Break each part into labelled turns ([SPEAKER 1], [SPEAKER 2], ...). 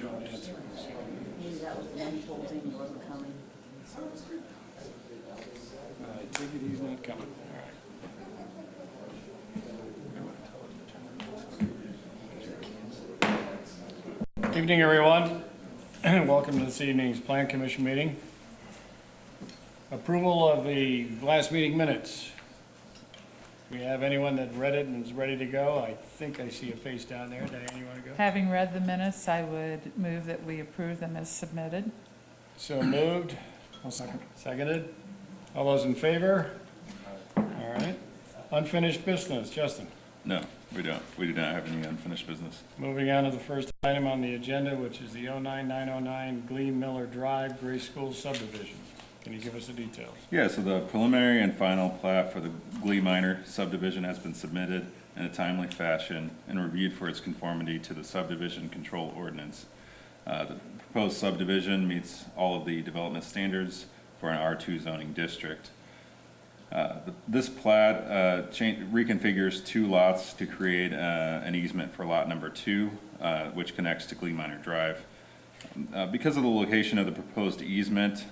[SPEAKER 1] don't answer.
[SPEAKER 2] Maybe that was the one he told him he wasn't coming.
[SPEAKER 1] I take it he's not coming. All right. Evening, everyone. Welcome to this evening's Plan Commission meeting. Approval of the last meeting minutes. We have anyone that read it and is ready to go? I think I see a face down there. Diane, you want to go?
[SPEAKER 3] Having read the minutes, I would move that we approve them as submitted.
[SPEAKER 1] So moved.
[SPEAKER 4] I'll second.
[SPEAKER 1] Seconded. All those in favor? All right. Unfinished business. Justin.
[SPEAKER 5] No, we don't. We do not have any unfinished business.
[SPEAKER 1] Moving on to the first item on the agenda, which is the 09909 Glee Miller Drive, Gray School subdivision. Can you give us the details?
[SPEAKER 5] Yeah, so the preliminary and final plat for the Glee Minor subdivision has been submitted in a timely fashion and reviewed for its conformity to the subdivision control ordinance. The proposed subdivision meets all of the development standards for an R2 zoning district. This plat reconfigures two lots to create an easement for lot number 2, which connects to Glee Minor Drive. Because of the location of the proposed easement,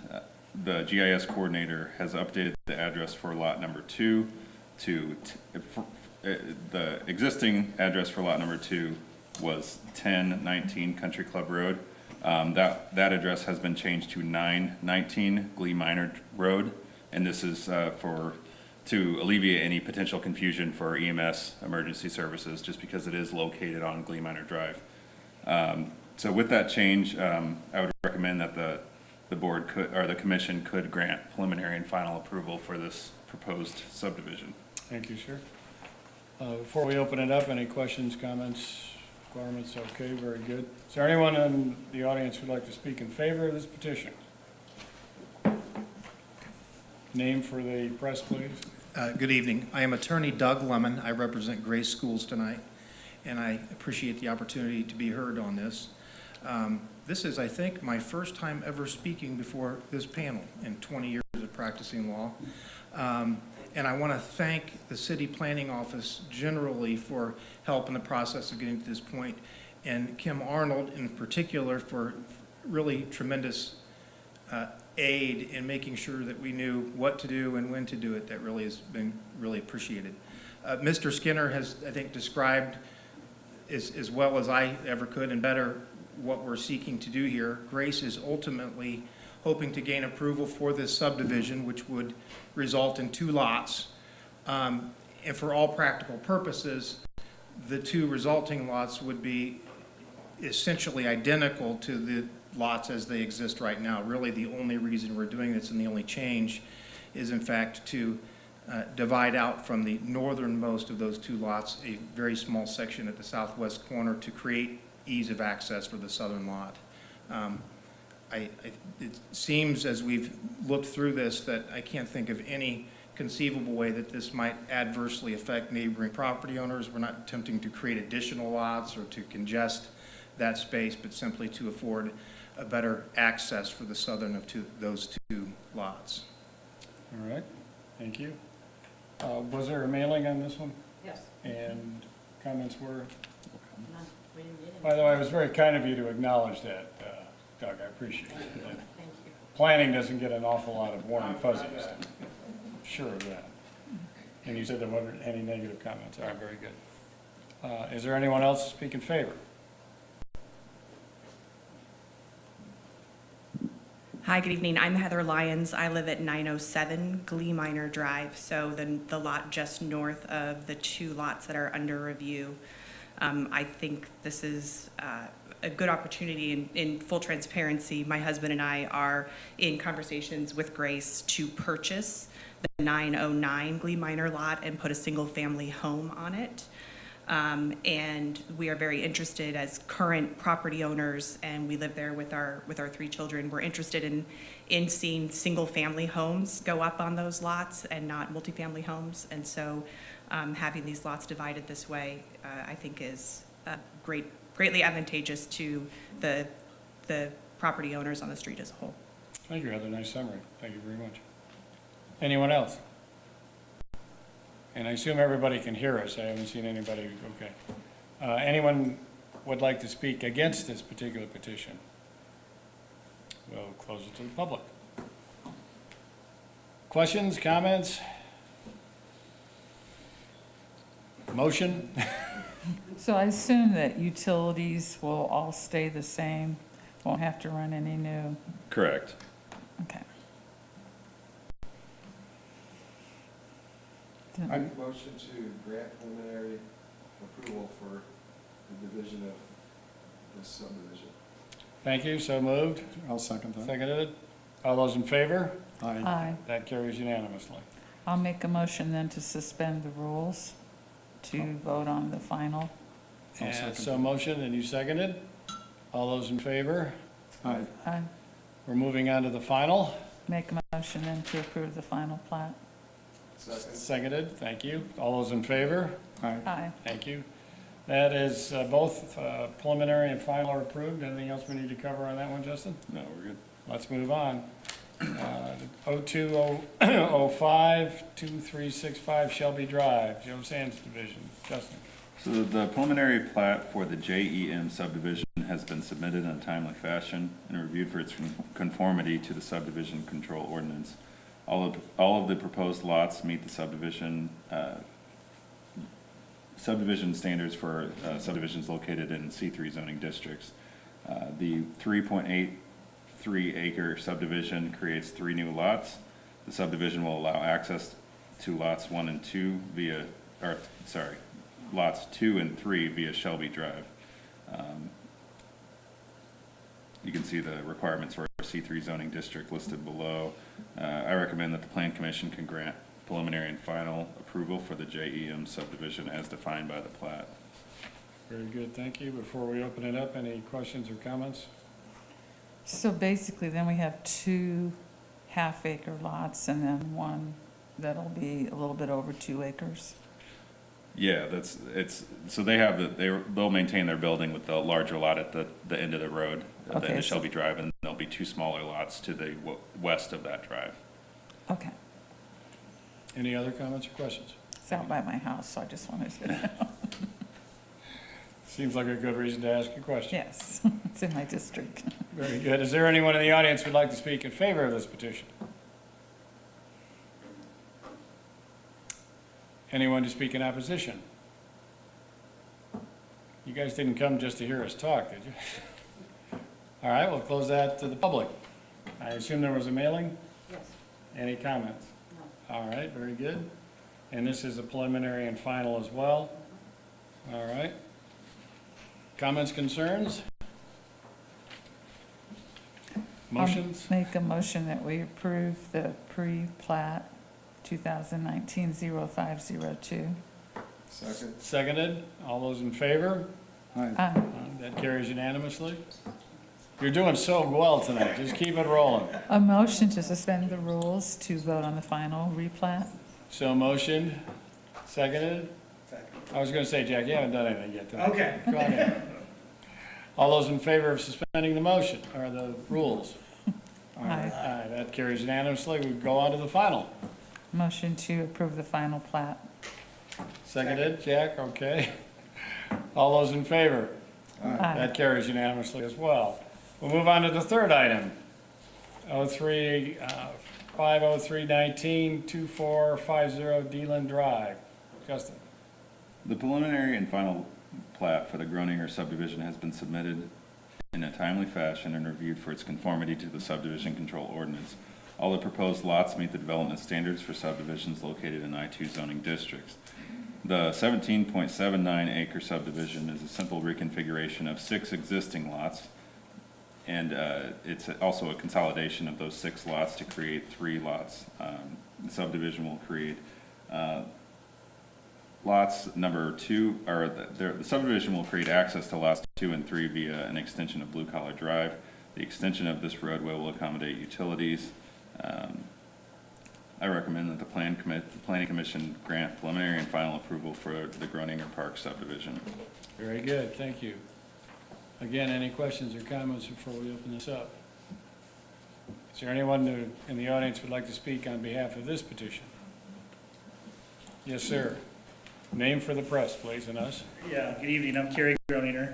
[SPEAKER 5] the GIS coordinator has updated the address for lot number 2 to, the existing address for lot number 2 was 1019 Country Club Road. That address has been changed to 919 Glee Minor Road, and this is to alleviate any potential confusion for EMS emergency services, just because it is located on Glee Minor Drive. So with that change, I would recommend that the board could, or the commission could grant preliminary and final approval for this proposed subdivision.
[SPEAKER 1] Thank you, sir. Before we open it up, any questions, comments, requirements? Okay, very good. Is there anyone in the audience who'd like to speak in favor of this petition? Name for the press, please.
[SPEAKER 4] Good evening. I am attorney Doug Lemon. I represent Grace Schools tonight, and I appreciate the opportunity to be heard on this. This is, I think, my first time ever speaking before this panel in 20 years of practicing law. And I want to thank the City Planning Office generally for help in the process of getting to this point, and Kim Arnold in particular for really tremendous aid in making sure that we knew what to do and when to do it. That really has been really appreciated. Mr. Skinner has, I think, described as well as I ever could and better what we're seeking to do here. Grace is ultimately hoping to gain approval for this subdivision, which would result in 2 lots. And for all practical purposes, the 2 resulting lots would be essentially identical to the lots as they exist right now. Really, the only reason we're doing this and the only change is, in fact, to divide out from the northernmost of those 2 lots a very small section at the southwest corner to create ease of access for the southern lot. It seems, as we've looked through this, that I can't think of any conceivable way that this might adversely affect neighboring property owners. We're not attempting to create additional lots or to congest that space, but simply to afford a better access for the southern of those 2 lots.
[SPEAKER 1] All right, thank you. Was there a mailing on this one?
[SPEAKER 2] Yes.
[SPEAKER 1] And comments were?
[SPEAKER 2] None. We didn't get any.
[SPEAKER 1] By the way, it was very kind of you to acknowledge that, Doug. I appreciate it.
[SPEAKER 2] Thank you.
[SPEAKER 1] Planning doesn't get an awful lot of warm and fuzzies. I'm sure of that. And you said there weren't any negative comments. All right, very good. Is there anyone else to speak in favor?
[SPEAKER 6] Hi, good evening. I'm Heather Lyons. I live at 907 Glee Minor Drive, so the lot just north of the 2 lots that are under review. I think this is a good opportunity. In full transparency, my husband and I are in conversations with Grace to purchase the 909 Glee Minor lot and put a single-family home on it. And we are very interested as current property owners, and we live there with our 3 children. We're interested in seeing single-family homes go up on those lots and not multifamily homes. And so having these lots divided this way, I think is greatly advantageous to the property owners on the street as a whole.
[SPEAKER 1] Thank you, Heather. Nice summary. Thank you very much. Anyone else? And I assume everybody can hear us. I haven't seen anybody. Okay. Anyone would like to speak against this particular petition? We'll close it to the public. Questions, comments? Motion?
[SPEAKER 3] So I assume that utilities will all stay the same, won't have to run any new,
[SPEAKER 5] Correct.
[SPEAKER 3] okay.
[SPEAKER 7] I make a motion to grant preliminary approval for the division of this subdivision.
[SPEAKER 1] Thank you, so moved.
[SPEAKER 8] I'll second that.
[SPEAKER 1] Seconded. All those in favor?
[SPEAKER 8] Aye.
[SPEAKER 3] Aye.
[SPEAKER 1] That carries unanimously.
[SPEAKER 3] I'll make a motion then to suspend the rules to vote on the final.
[SPEAKER 8] I'll
[SPEAKER 1] And
[SPEAKER 8] second
[SPEAKER 1] so
[SPEAKER 8] that.
[SPEAKER 1] motion, and you seconded. All those in favor?
[SPEAKER 8] Aye.
[SPEAKER 3] I
[SPEAKER 1] We're moving on to the final.
[SPEAKER 3] make a motion then to approve the final plat.
[SPEAKER 7] Second.
[SPEAKER 1] Seconded, thank you. All those in favor?
[SPEAKER 8] Aye.
[SPEAKER 3] Aye.
[SPEAKER 1] Thank you. That is both preliminary and final are approved. Anything else we need to cover on that one, Justin?
[SPEAKER 5] No, we're good.
[SPEAKER 1] Let's move on. 0205-2365 Shelby Drive, Joe Sands Division. Justin.
[SPEAKER 5] So the preliminary plat for the JEM subdivision has been submitted in a timely fashion and reviewed for its conformity to the subdivision control ordinance. All of the proposed lots meet the subdivision standards for subdivisions located in C3 zoning districts. The 3.83 acre subdivision creates 3 new lots. The subdivision will allow access to lots 1 and 2 lots 2 and 3 via Shelby Drive. You can see the requirements for a C3 zoning district listed below. I recommend that the Plan Commission can grant preliminary and final approval for the JEM subdivision as defined by the plat.
[SPEAKER 1] Very good, thank you. Before we open it up, any questions or comments?
[SPEAKER 3] So basically, then we have 2 half-acre lots and then one that'll be a little bit over 2 acres.
[SPEAKER 5] Yeah, so they have they'll maintain their building with the larger lot at the end of the road, at the
[SPEAKER 3] Okay,
[SPEAKER 5] end of
[SPEAKER 3] so-
[SPEAKER 5] Shelby Drive, and there'll be 2 smaller lots to the west of that drive.
[SPEAKER 3] Okay.
[SPEAKER 1] Any other comments or questions?
[SPEAKER 3] It's out by my house, so I just wanted to know.
[SPEAKER 1] Seems like a good reason to ask a question.
[SPEAKER 3] Yes, it's in my district.
[SPEAKER 1] Very good. Is there anyone in the audience who'd like to speak in favor of this petition? Anyone to speak in opposition? You guys didn't come just to hear us talk, did you? All right, we'll close that to the public. I assume there was a mailing?
[SPEAKER 2] Yes,
[SPEAKER 1] Any comments?
[SPEAKER 2] no.
[SPEAKER 1] All right, very good. And this is a preliminary and final as well. All right. Comments, concerns? Motions?
[SPEAKER 3] I'll make a motion that we approve the pre-plat 2019-0502.
[SPEAKER 7] Second.
[SPEAKER 1] Seconded. All those in favor?
[SPEAKER 3] Aye.
[SPEAKER 1] That carries unanimously. You're doing so well tonight. Just keep it rolling.
[SPEAKER 3] A motion to suspend the rules to vote on the final replat.
[SPEAKER 1] So motion, seconded? I was gonna say, Jack, you haven't done anything yet tonight.
[SPEAKER 9] Okay.
[SPEAKER 1] Go on in. All those in favor of suspending the motion, or the rules?
[SPEAKER 3] Aye.
[SPEAKER 1] Aye, that carries unanimously. We go on to the final.
[SPEAKER 3] Motion to approve the final plat.
[SPEAKER 1] Seconded, Jack, okay. All those in favor?
[SPEAKER 3] Aye.
[SPEAKER 1] That carries unanimously as well. We'll move on to the third item. 50319-2450 Deland Drive. Justin.
[SPEAKER 5] The preliminary and final plat for the Groninger subdivision has been submitted in a timely fashion and reviewed for its conformity to the subdivision control ordinance. All the proposed lots meet the development standards for subdivisions located in I-2 zoning districts. The 17.79 acre subdivision is a simple reconfiguration of 6 existing lots, and it's also a consolidation of those 6 lots to create 3 lots. The subdivision will create lots number 2, or the subdivision will create access to lots 2 and 3 via an extension of Blue Collar Drive. The extension of this roadway will accommodate utilities. I recommend that the Planning Commission grant preliminary and final approval for the Groninger Park subdivision.
[SPEAKER 1] Very good, thank you. Again, any questions or comments before we open this up? Is there anyone in the audience who would like to speak on behalf of this petition? Yes, sir. Name for the press, please, and us.
[SPEAKER 9] Yeah, good evening, I'm Kerry Groninger.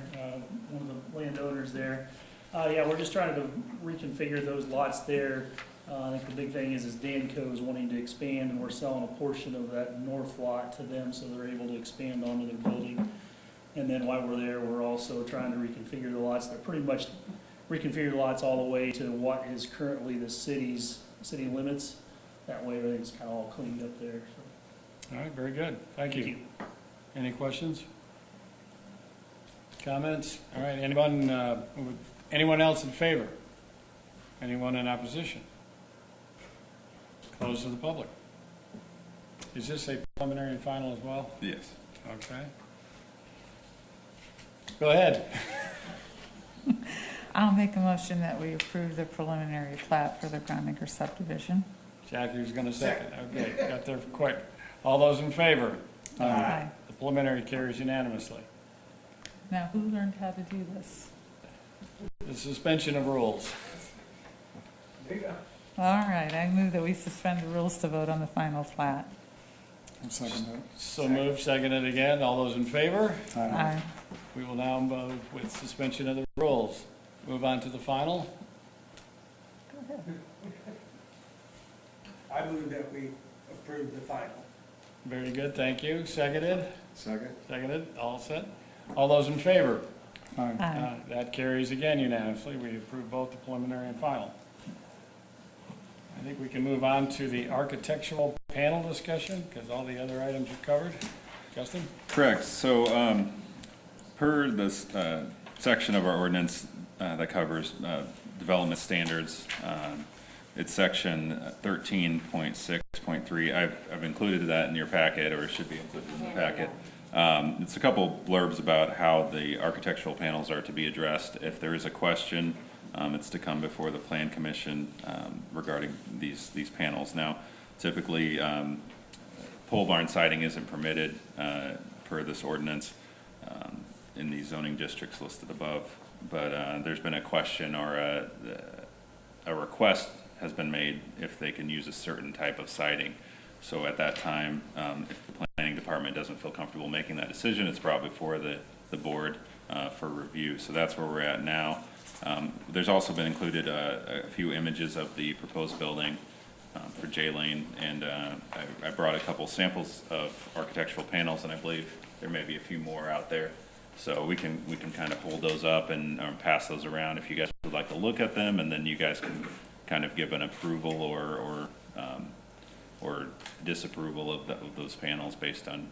[SPEAKER 8] owners there. Yeah, we're just trying to reconfigure those lots there. I think the big thing is Danco is wanting to expand, and we're selling a portion of that north lot to them, so they're able to expand onto their building. And then while we're there, we're also trying to reconfigure the lots. They're pretty much reconfigure the lots all the way to what is currently the city limits. That way everything's kind of all cleaned up there, so.
[SPEAKER 1] All right, very good. Thank you. Any questions? Comments? All right, anyone else in favor? Anyone in opposition? Closed to the public. Is this a preliminary and final as well?
[SPEAKER 5] Yes.
[SPEAKER 1] Okay. Go ahead.
[SPEAKER 3] I'll make a motion that we approve the preliminary plat for the Groundmaker subdivision.
[SPEAKER 1] Jackie's going to second. Okay, got there quick. All those in favor?
[SPEAKER 3] Aye.
[SPEAKER 1] The preliminary carries unanimously.
[SPEAKER 3] Now, who learned how to do this?
[SPEAKER 1] The suspension of rules.
[SPEAKER 3] All right, I move that we suspend the rules to vote on the final plat.
[SPEAKER 1] So moved, seconded again. All those in favor?
[SPEAKER 3] Aye.
[SPEAKER 1] We will now move with suspension of the rules. Move on to the final.
[SPEAKER 9] I move that we approve the final.
[SPEAKER 1] Very good, thank you. Seconded?
[SPEAKER 7] Second?
[SPEAKER 1] Seconded, all set. All those in favor?
[SPEAKER 3] Aye.
[SPEAKER 1] That carries again unanimously. We approve both the preliminary and final. I think we can move on to the architectural panel discussion, because all the other items are covered. Justin?
[SPEAKER 5] Correct. So, per this section of our ordinance that covers development standards, it's section 13.6.3. I've included that in your packet, or it should be included in the packet. It's a couple blurbs about how the architectural panels are to be addressed. If there is a question, it's to come before the Plan Commission regarding these panels. Now, typically, pole barn siding isn't permitted per this ordinance in these zoning districts listed above, but there's been a question or a request has been made if they can use a certain type of siding. So at that time, if the planning department doesn't feel comfortable making that decision, it's brought before the board for review. So that's where we're at now. There's also been included a few images of the proposed building for J Lane, and I brought a couple samples of architectural panels, and I believe there may be a few more out there. So we can kind of hold those up and pass those around if you guys would like to look at them, and then you guys can kind of give an approval or disapproval of those panels based on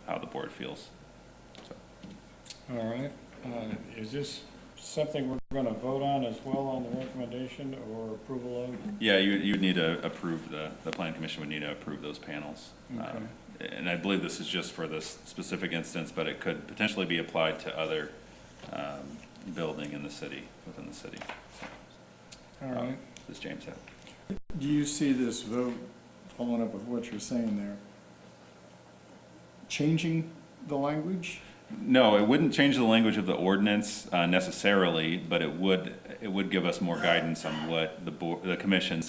[SPEAKER 5] how the board feels. So.
[SPEAKER 1] All right. Is this something we're going to vote on as well on the recommendation or approval of?
[SPEAKER 5] Yeah, you'd need to approve, the Plan Commission would need to approve those panels.
[SPEAKER 1] Okay.
[SPEAKER 5] And I believe this is just for this specific instance, but it could potentially be applied to other building in the city, within the city.
[SPEAKER 1] All right.
[SPEAKER 5] Does James have?
[SPEAKER 10] Do you see this vote, following up with what you're saying there, changing the language?
[SPEAKER 5] No, it wouldn't change the language of the ordinance necessarily, but it would give us more guidance on what the commission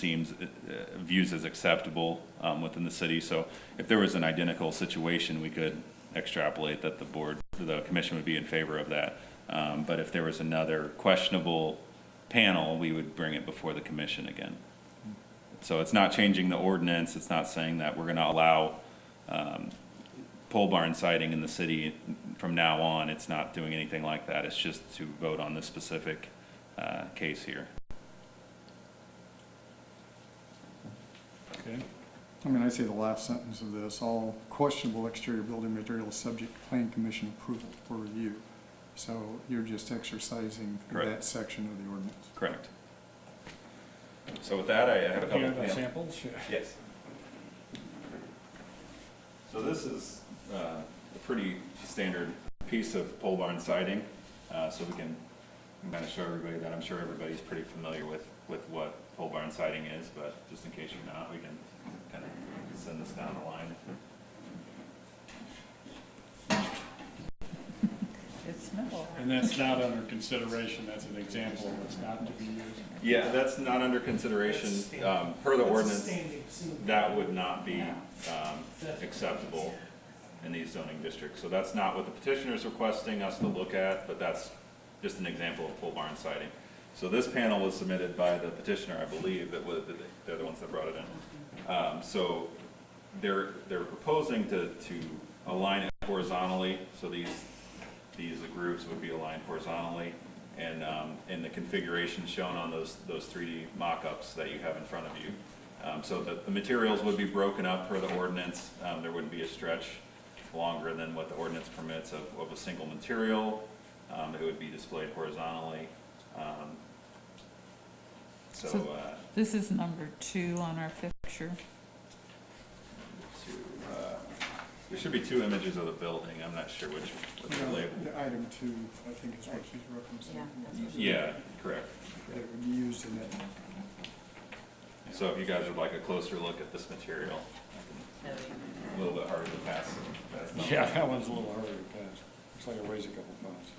[SPEAKER 5] views as acceptable within the city. So if there was an identical situation, we could extrapolate that the commission would be in favor of that. But if there was another questionable panel, we would bring it before the commission again. So it's not changing the ordinance. It's not saying that we're going to allow pole barn siding in the city from now on. It's not doing anything like that. It's just to vote on this specific case here.
[SPEAKER 1] Okay.
[SPEAKER 10] I mean, I say the last sentence of this, all questionable exterior building materials subject to Plan Commission approval for review. So you're just exercising
[SPEAKER 5] Correct.
[SPEAKER 10] that section of the ordinance.
[SPEAKER 5] Correct. So with that, I have a
[SPEAKER 1] Do
[SPEAKER 5] couple.
[SPEAKER 1] you have samples?
[SPEAKER 5] Yes. So this is a pretty standard piece of pole barn siding, so we can kind of show everybody that. I'm sure everybody's pretty familiar with what pole barn siding is, but just in case you're not, we can kind of send this down the line.
[SPEAKER 3] It smells.
[SPEAKER 1] And that's not under consideration. That's an example of what's not to be used.
[SPEAKER 5] Yeah, that's not under consideration. Per the ordinance, that would not be acceptable in these zoning districts. So that's not what the petitioner is requesting us to look at, but that's just an example of pole barn siding. So this panel was submitted by the petitioner, I believe, they're the ones that brought it in. So they're proposing to align it horizontally, so these grooves would be aligned horizontally, and in the configuration shown on those 3D mock-ups that you have in front of you. So the materials would be broken up per the ordinance. There wouldn't be a stretch longer than what the ordinance permits of a single material. It would be displayed horizontally.
[SPEAKER 3] This is number 2 on our picture.
[SPEAKER 5] There should be 2 images of the building. I'm not sure which they're labeled.
[SPEAKER 10] The item 2, I think is what she's referencing.
[SPEAKER 2] Yeah, that's what she-
[SPEAKER 5] Yeah, correct.
[SPEAKER 10] That would be used in it.
[SPEAKER 5] So if you guys would like a closer look at this material, a little bit harder to pass.
[SPEAKER 1] Yeah, that one's a little harder to pass. Looks like it weighs a couple pounds.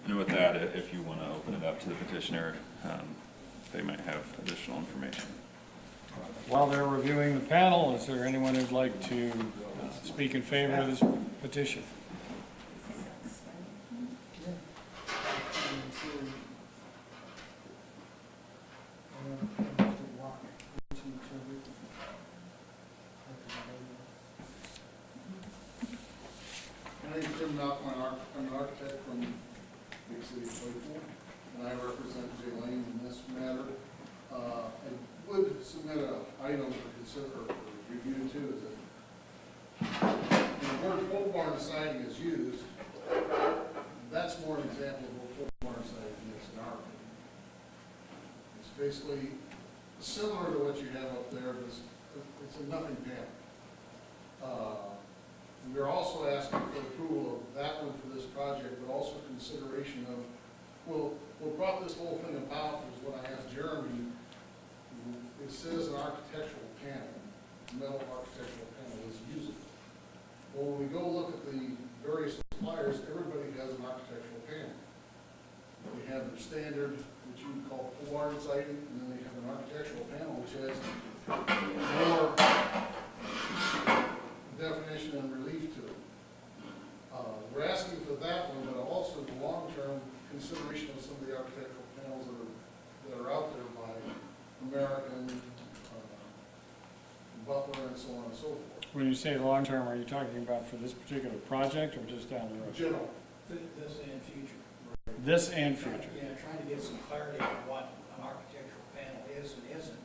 [SPEAKER 5] And with that, if you want to open it up to the petitioner, they might have additional information.
[SPEAKER 1] While they're reviewing the panel, is there anyone who'd like to speak in favor of this petition?
[SPEAKER 11] My name's Jim Malcolm. I'm an architect from Big City of Claypool, and I represent Jay Lane in this matter. I would submit an item for consider for review too, is that when the word pole barn siding is used, that's more an example of what pole barn siding is in our opinion. It's basically similar to what you have up there, but it's a nothing panel. We're also asking for approval of that one for this project, but also consideration of, well, what brought this whole thing about was what I asked Jeremy. It says an architectural panel, metal architectural panel is usable. Well, when we go look at the various suppliers, everybody has an architectural panel. They have their standard, which you would call pole barn siding, and then they have an architectural panel, which has more definition and relief to it. We're asking for that one, but also the long-term consideration of some of the architectural panels that are out there by American, Butler, and so on and so forth.
[SPEAKER 1] When you say long-term, are you talking about for this particular project or just down the road?
[SPEAKER 11] General.
[SPEAKER 9] This and future.
[SPEAKER 1] This and future.
[SPEAKER 9] Yeah, trying to get some clarity on what an architectural panel is and isn't,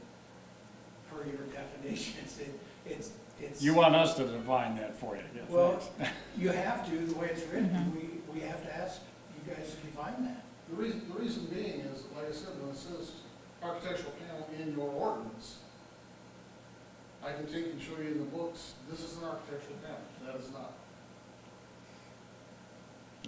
[SPEAKER 9] per your definitions. It's.
[SPEAKER 1] You want us to define that for you? Yeah,
[SPEAKER 9] Well,
[SPEAKER 1] thanks.
[SPEAKER 9] you have to, the way it's written, we have to ask you guys to define that.
[SPEAKER 11] The reason being is, like I said, when it says architectural panel in your ordinance, I can take and show you in the books, this is an architectural panel, that is not.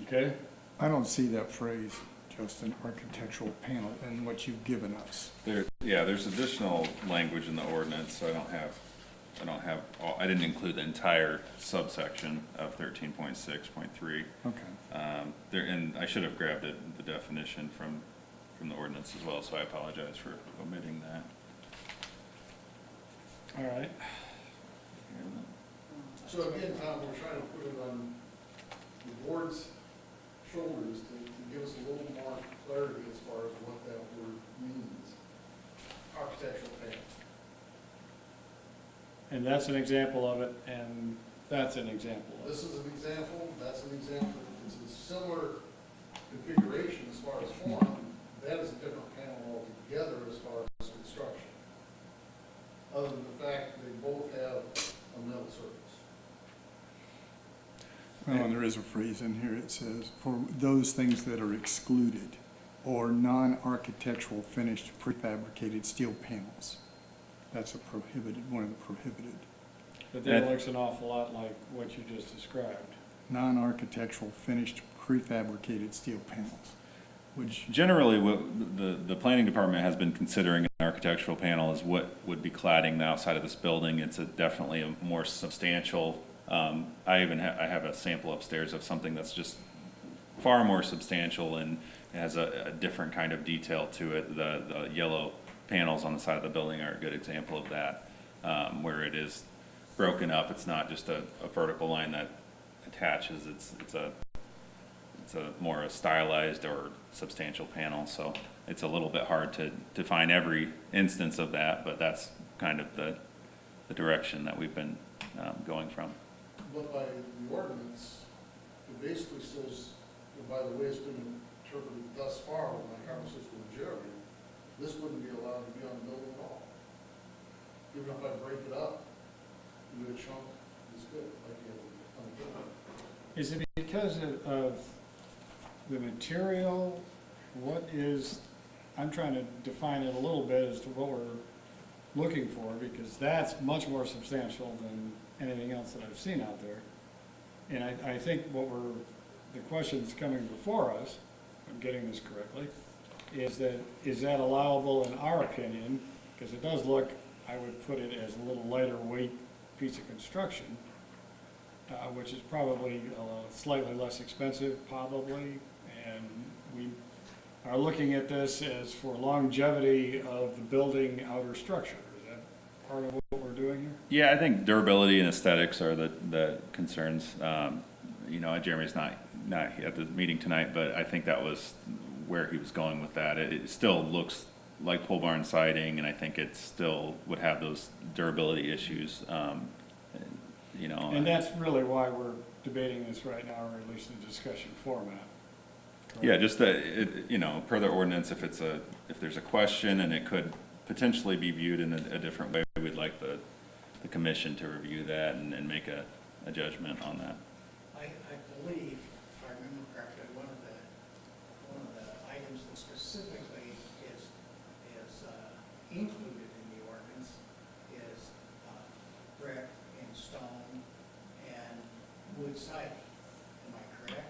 [SPEAKER 1] Okay,
[SPEAKER 10] I don't see that phrase, Justin, architectural panel, in what you've given us.
[SPEAKER 5] There's additional language in the ordinance, so I didn't include the entire subsection of 13.6.3.
[SPEAKER 10] Okay.
[SPEAKER 5] And I should have grabbed the definition from the ordinance as well, so I apologize for omitting that.
[SPEAKER 1] all right.
[SPEAKER 11] So again, Tom, we're trying to put it on the board's shoulders to give us a little more clarity as far as what that word means. Architectural panel.
[SPEAKER 1] And that's an example of it, and that's an example of it.
[SPEAKER 11] This is an example, that's an example. It's a similar configuration as far as form. That is a different panel altogether as far as construction. Other than the fact that they both have a metal surface.
[SPEAKER 10] Well, and there is a phrase in here, it says, for those things that are excluded, or non-architectural finished prefabricated steel panels. That's a prohibited, one of the prohibited.
[SPEAKER 1] But that looks an awful lot like what you just described.
[SPEAKER 10] Non-architectural finished prefabricated steel panels, which,
[SPEAKER 5] Generally, what the planning department has been considering an architectural panel is what would be cladding the outside of this building. It's definitely a more substantial, I have a sample upstairs of something that's just far more substantial and has a different kind of detail to it. The yellow panels on the side of the building are a good example of that, where it is broken up. It's not just a vertical line that attaches. It's it's a more a stylized or substantial panel, so it's a little bit hard to define every instance of that, but that's kind of the direction that we've been going from.
[SPEAKER 11] But by the ordinance, it basically says, and by the way it's been interpreted thus far with my conversation with Jeremy, this wouldn't be allowed to be on the building at all. Even if I break it up, into a chunk, it's good, like you have on the building.
[SPEAKER 1] Is it because of the material? What is, I'm trying to define it a little bit as to what we're looking for, because that's much more substantial than anything else that I've seen out there. And I think the question that's coming before us, if I'm getting this correctly, is that allowable in our opinion? Because it does look, I would put it as a little lighter weight piece of construction, which is probably slightly less expensive, probably, and we are looking at this as for longevity of the building outer structure. Is that part of what we're doing here?
[SPEAKER 5] Yeah, I think durability and aesthetics are the concerns. You know, Jeremy's not at the meeting tonight, but I think that was where he was going with that. It still looks like pole barn siding, and I think it still would have those durability issues. You know,
[SPEAKER 1] And that's really why we're debating this right now, or at least in discussion format. Correct?
[SPEAKER 5] yeah, just you know, per the ordinance, if there's a question and it could potentially be viewed in a different way, we'd like the commission to review that and make a judgment on that.
[SPEAKER 9] I believe, if I remember correctly, one of the items that specifically is included in the ordinance is brick and stone and wood siding. Am I correct?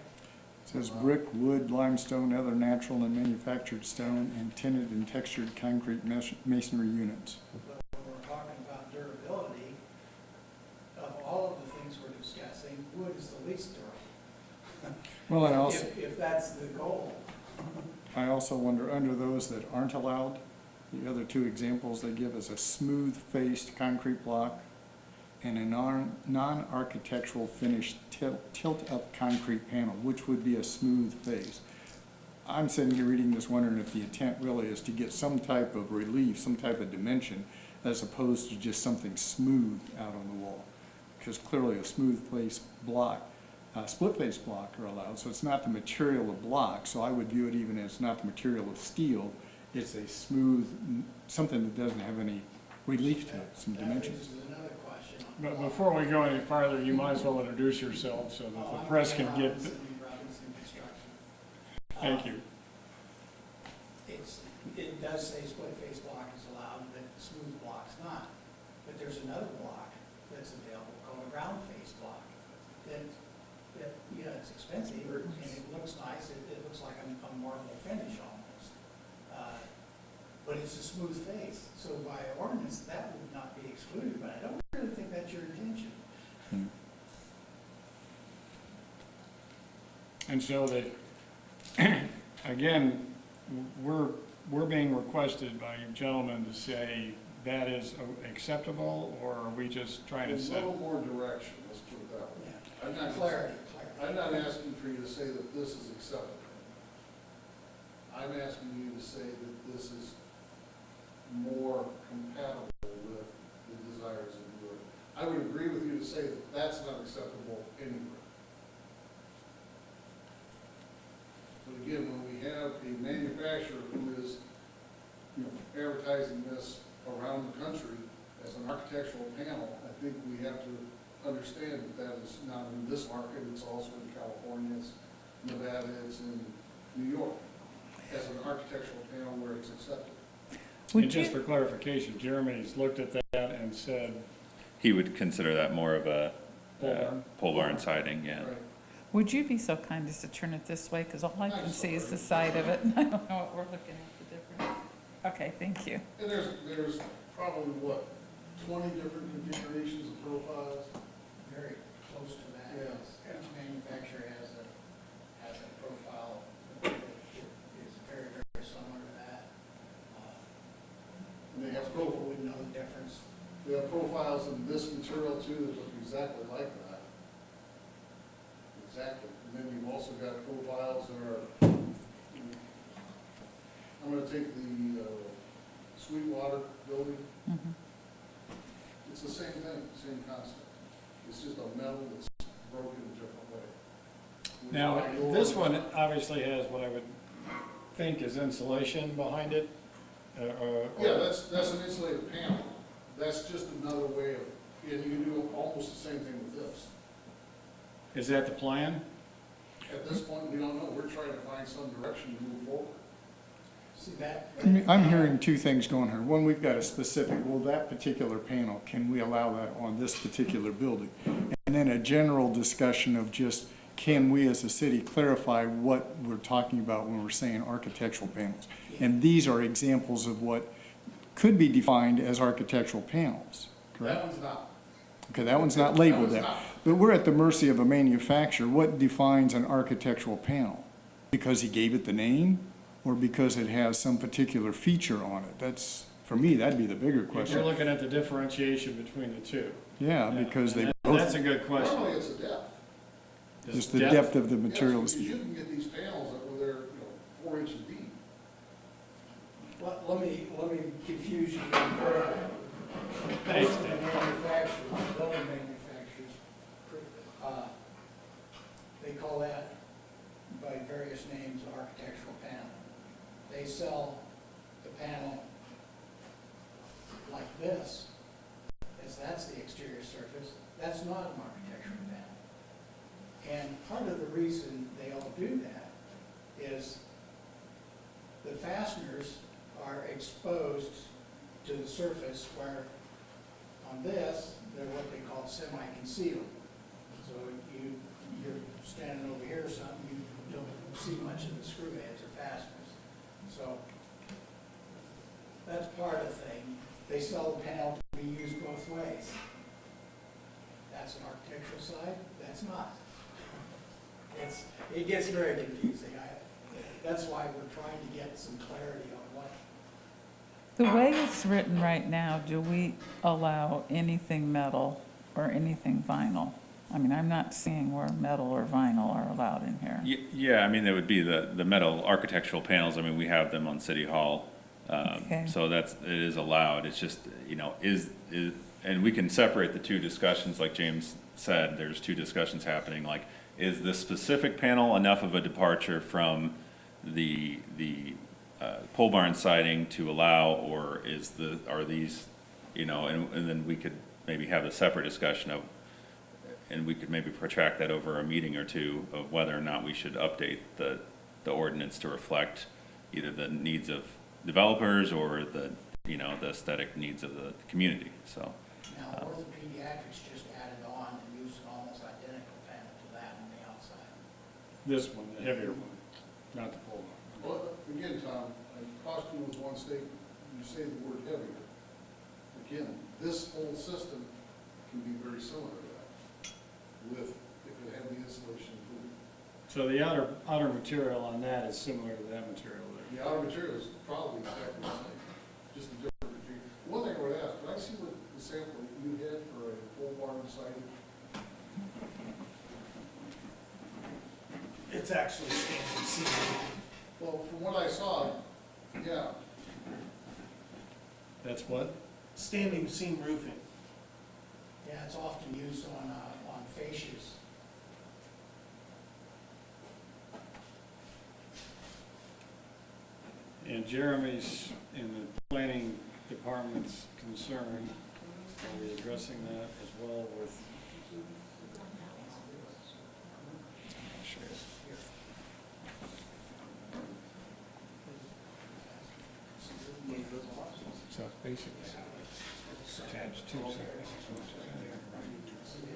[SPEAKER 10] It says brick, wood, limestone, other natural and manufactured stone, and tinted and textured concrete masonry units.
[SPEAKER 9] But when we're talking about durability, of all of the things we're discussing, wood is the least durable.
[SPEAKER 10] Well, and also,
[SPEAKER 9] If that's the goal.
[SPEAKER 10] I also wonder, under those that aren't allowed, the other two examples they give is a smooth-faced concrete block and a non-architectural finished tilt-up concrete panel, which would be a smooth face. I'm sitting here reading this wondering if the intent really is to get some type of relief, some type of dimension, as opposed to just something smooth out on the wall. Because clearly a smooth face block, split face block are allowed, so it's not the material of block, so I would view it even as not the material of steel, it's a smooth, something that doesn't have any relief to it, some dimension.
[SPEAKER 9] That raises another question.
[SPEAKER 1] But before we go any farther, you might as well introduce yourself so that the press can get,
[SPEAKER 9] Robinson Construction.
[SPEAKER 1] thank you.
[SPEAKER 9] It does say split face block is allowed, but smooth block's not. But there's another block that's available called a round face block. That, yeah, it's expensive and it looks nice. It looks like a marble finish almost. But it's a smooth face. So by ordinance, that would not be excluded, but I don't really think that's your intention.
[SPEAKER 1] And so that, again, we're being requested by you gentlemen to say that is acceptable, or are we just trying to
[SPEAKER 11] A
[SPEAKER 1] set?
[SPEAKER 11] little more direction, let's put it that way. I'm not,
[SPEAKER 9] Clarity.
[SPEAKER 11] I'm not asking for you to say that this is acceptable. I'm asking you to say that this is more compatible with the desires of the board. I would agree with you to say that that's not acceptable anywhere. But again, when we have a manufacturer who is, you know, advertising this around the country as an architectural panel, I think we have to understand that that is not in this market, it's also in California, it's Nevada, it's in New York, as an architectural panel where it's accepted.
[SPEAKER 1] And just for clarification, Jeremy's looked at that and said,
[SPEAKER 5] He would consider that more of a
[SPEAKER 1] Pole barn?
[SPEAKER 5] pole barn siding, yeah.
[SPEAKER 11] Right.
[SPEAKER 3] Would you be so kind as to turn it this way, because all I can see is the side of it, and I don't know what we're looking at, the difference. Okay, thank you.
[SPEAKER 11] And there's probably, what, 20 different configurations of profiles?
[SPEAKER 9] Very close to that.
[SPEAKER 11] Yes.
[SPEAKER 9] Each manufacturer has a profile that is very, very similar to that.
[SPEAKER 11] And they have
[SPEAKER 9] People would know the difference.
[SPEAKER 11] They have profiles in this material too that look exactly like that. Exactly. And then you've also got profiles take the Sweetwater building,
[SPEAKER 3] Mhm.
[SPEAKER 11] it's the same thing, same concept. It's just a metal that's broken a different way. Which
[SPEAKER 1] Now,
[SPEAKER 11] by your-
[SPEAKER 1] this one obviously has what I would think is insulation behind it.
[SPEAKER 11] Yeah, that's an insulated panel. That's just another way of, and you can do almost the same thing with this.
[SPEAKER 1] Is that the plan?
[SPEAKER 11] At this point, we don't know. We're trying to find some direction to move forward.
[SPEAKER 9] See that?
[SPEAKER 10] I'm hearing two things going here. One, we've got a specific, well, that particular panel, can we allow that on this particular building? And then a general discussion of just, can we as a city clarify what we're talking about when we're saying architectural panels? And these are examples of what could be defined as architectural panels,
[SPEAKER 11] That
[SPEAKER 10] correct?
[SPEAKER 11] one's not.
[SPEAKER 10] Okay, that one's not labeled
[SPEAKER 11] That
[SPEAKER 10] that.
[SPEAKER 11] one's not.
[SPEAKER 10] But we're at the mercy of a manufacturer. What defines an architectural panel? Because he gave it the name, or because it has some particular feature on it? That's, for me, that'd be the bigger
[SPEAKER 1] You're
[SPEAKER 10] question.
[SPEAKER 1] looking at the differentiation between the two.
[SPEAKER 10] Yeah, because they
[SPEAKER 1] That's
[SPEAKER 10] both,
[SPEAKER 1] a good question.
[SPEAKER 11] Normally, it's a depth.
[SPEAKER 10] just the depth of the
[SPEAKER 11] Yes,
[SPEAKER 10] materials.
[SPEAKER 11] because you can get these panels that were there, 4 inches deep.
[SPEAKER 9] Let me confuse you even further.
[SPEAKER 1] Thanks,
[SPEAKER 9] Most of the
[SPEAKER 1] Dan.
[SPEAKER 9] manufacturers, building manufacturers, they call that by various names, architectural panel. They sell the panel like this, as that's the exterior surface. That's not an architectural panel. And part of the reason they all do that is the fasteners are exposed to the surface, where on this, they're what they call semi-concealed. So you're standing over here or something, you don't see much of the screw heads or fasteners. So that's part of the thing. They sell the panel to be used both ways. That's an architectural side, that's not. It gets very confusing. That's why we're trying to get some clarity on what.
[SPEAKER 3] The way it's written right now, do we allow anything metal or anything vinyl? I mean, I'm not seeing where metal or vinyl are allowed in here.
[SPEAKER 5] Yeah, I mean, there would be the metal architectural panels. I mean, we have them on City Hall.
[SPEAKER 3] Okay.
[SPEAKER 5] So it is allowed. It's just, and we can separate the two discussions, like James said, there's two discussions happening, like, is this specific panel enough of a departure from the pole barn siding to allow, or are these, and then we could maybe have a separate discussion of, and we could maybe protract that over a meeting or two of whether or not we should update the ordinance to reflect either the needs of developers or the aesthetic needs of the community, so.
[SPEAKER 9] Now, orthopediatrics just added on and used an almost identical panel to that on the outside.
[SPEAKER 1] This one, the heavier one, not the pole barn.
[SPEAKER 11] Well, again, Tom, I caution you with one statement. You say the word heavier. Again, this whole system can be very similar to that, if it had the insulation included.
[SPEAKER 1] So the outer material on that is similar to that material there.
[SPEAKER 11] The outer material is probably exactly the same, just a different configuration. One thing I would ask, could I see what the sample you had for a pole barn siding?
[SPEAKER 9] It's actually standing seam.
[SPEAKER 11] Well, from what I saw, yeah,
[SPEAKER 1] That's what?
[SPEAKER 9] Standing seam roofing. Yeah, it's often used on fascias.
[SPEAKER 1] And Jeremy's in the planning department's concern, are we addressing that as well with? So basically, attached to,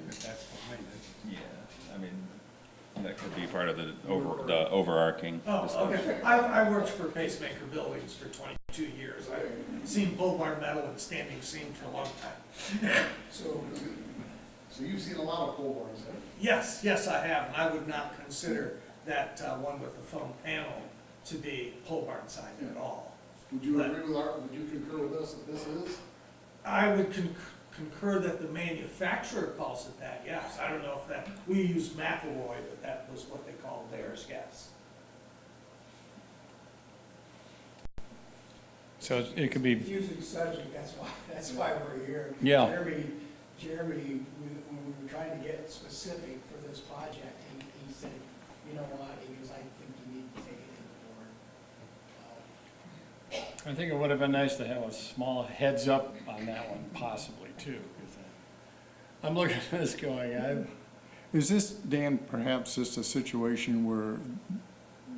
[SPEAKER 1] if that's behind it.
[SPEAKER 5] Yeah, I mean, that could be part of the overarching discussion.
[SPEAKER 9] Oh, okay. I worked for Pacemaker Buildings for 22 years. I've seen pole barn metal and standing seam for a long time.
[SPEAKER 11] so you've seen a lot of pole barns then?
[SPEAKER 9] Yes, I have, and I would not consider that one with the foam panel to be pole barn siding at all.
[SPEAKER 11] Would you agree with would you concur with us that this is?
[SPEAKER 9] I would concur that the manufacturer calls it that, yes. I don't know if that, we used McElroy, but that was what they called theirs, yes.
[SPEAKER 1] So it could be,
[SPEAKER 9] Confusing subject, that's why we're here.
[SPEAKER 1] Yeah.
[SPEAKER 9] Jeremy, when we were trying to get specific for this project, he said, you know what, he goes, I think you need to take it to the board.
[SPEAKER 1] I think it would have been nice to have a small heads up on that one possibly too. 'Cause I'm looking at this going,
[SPEAKER 10] Is this, Dan, perhaps just a situation where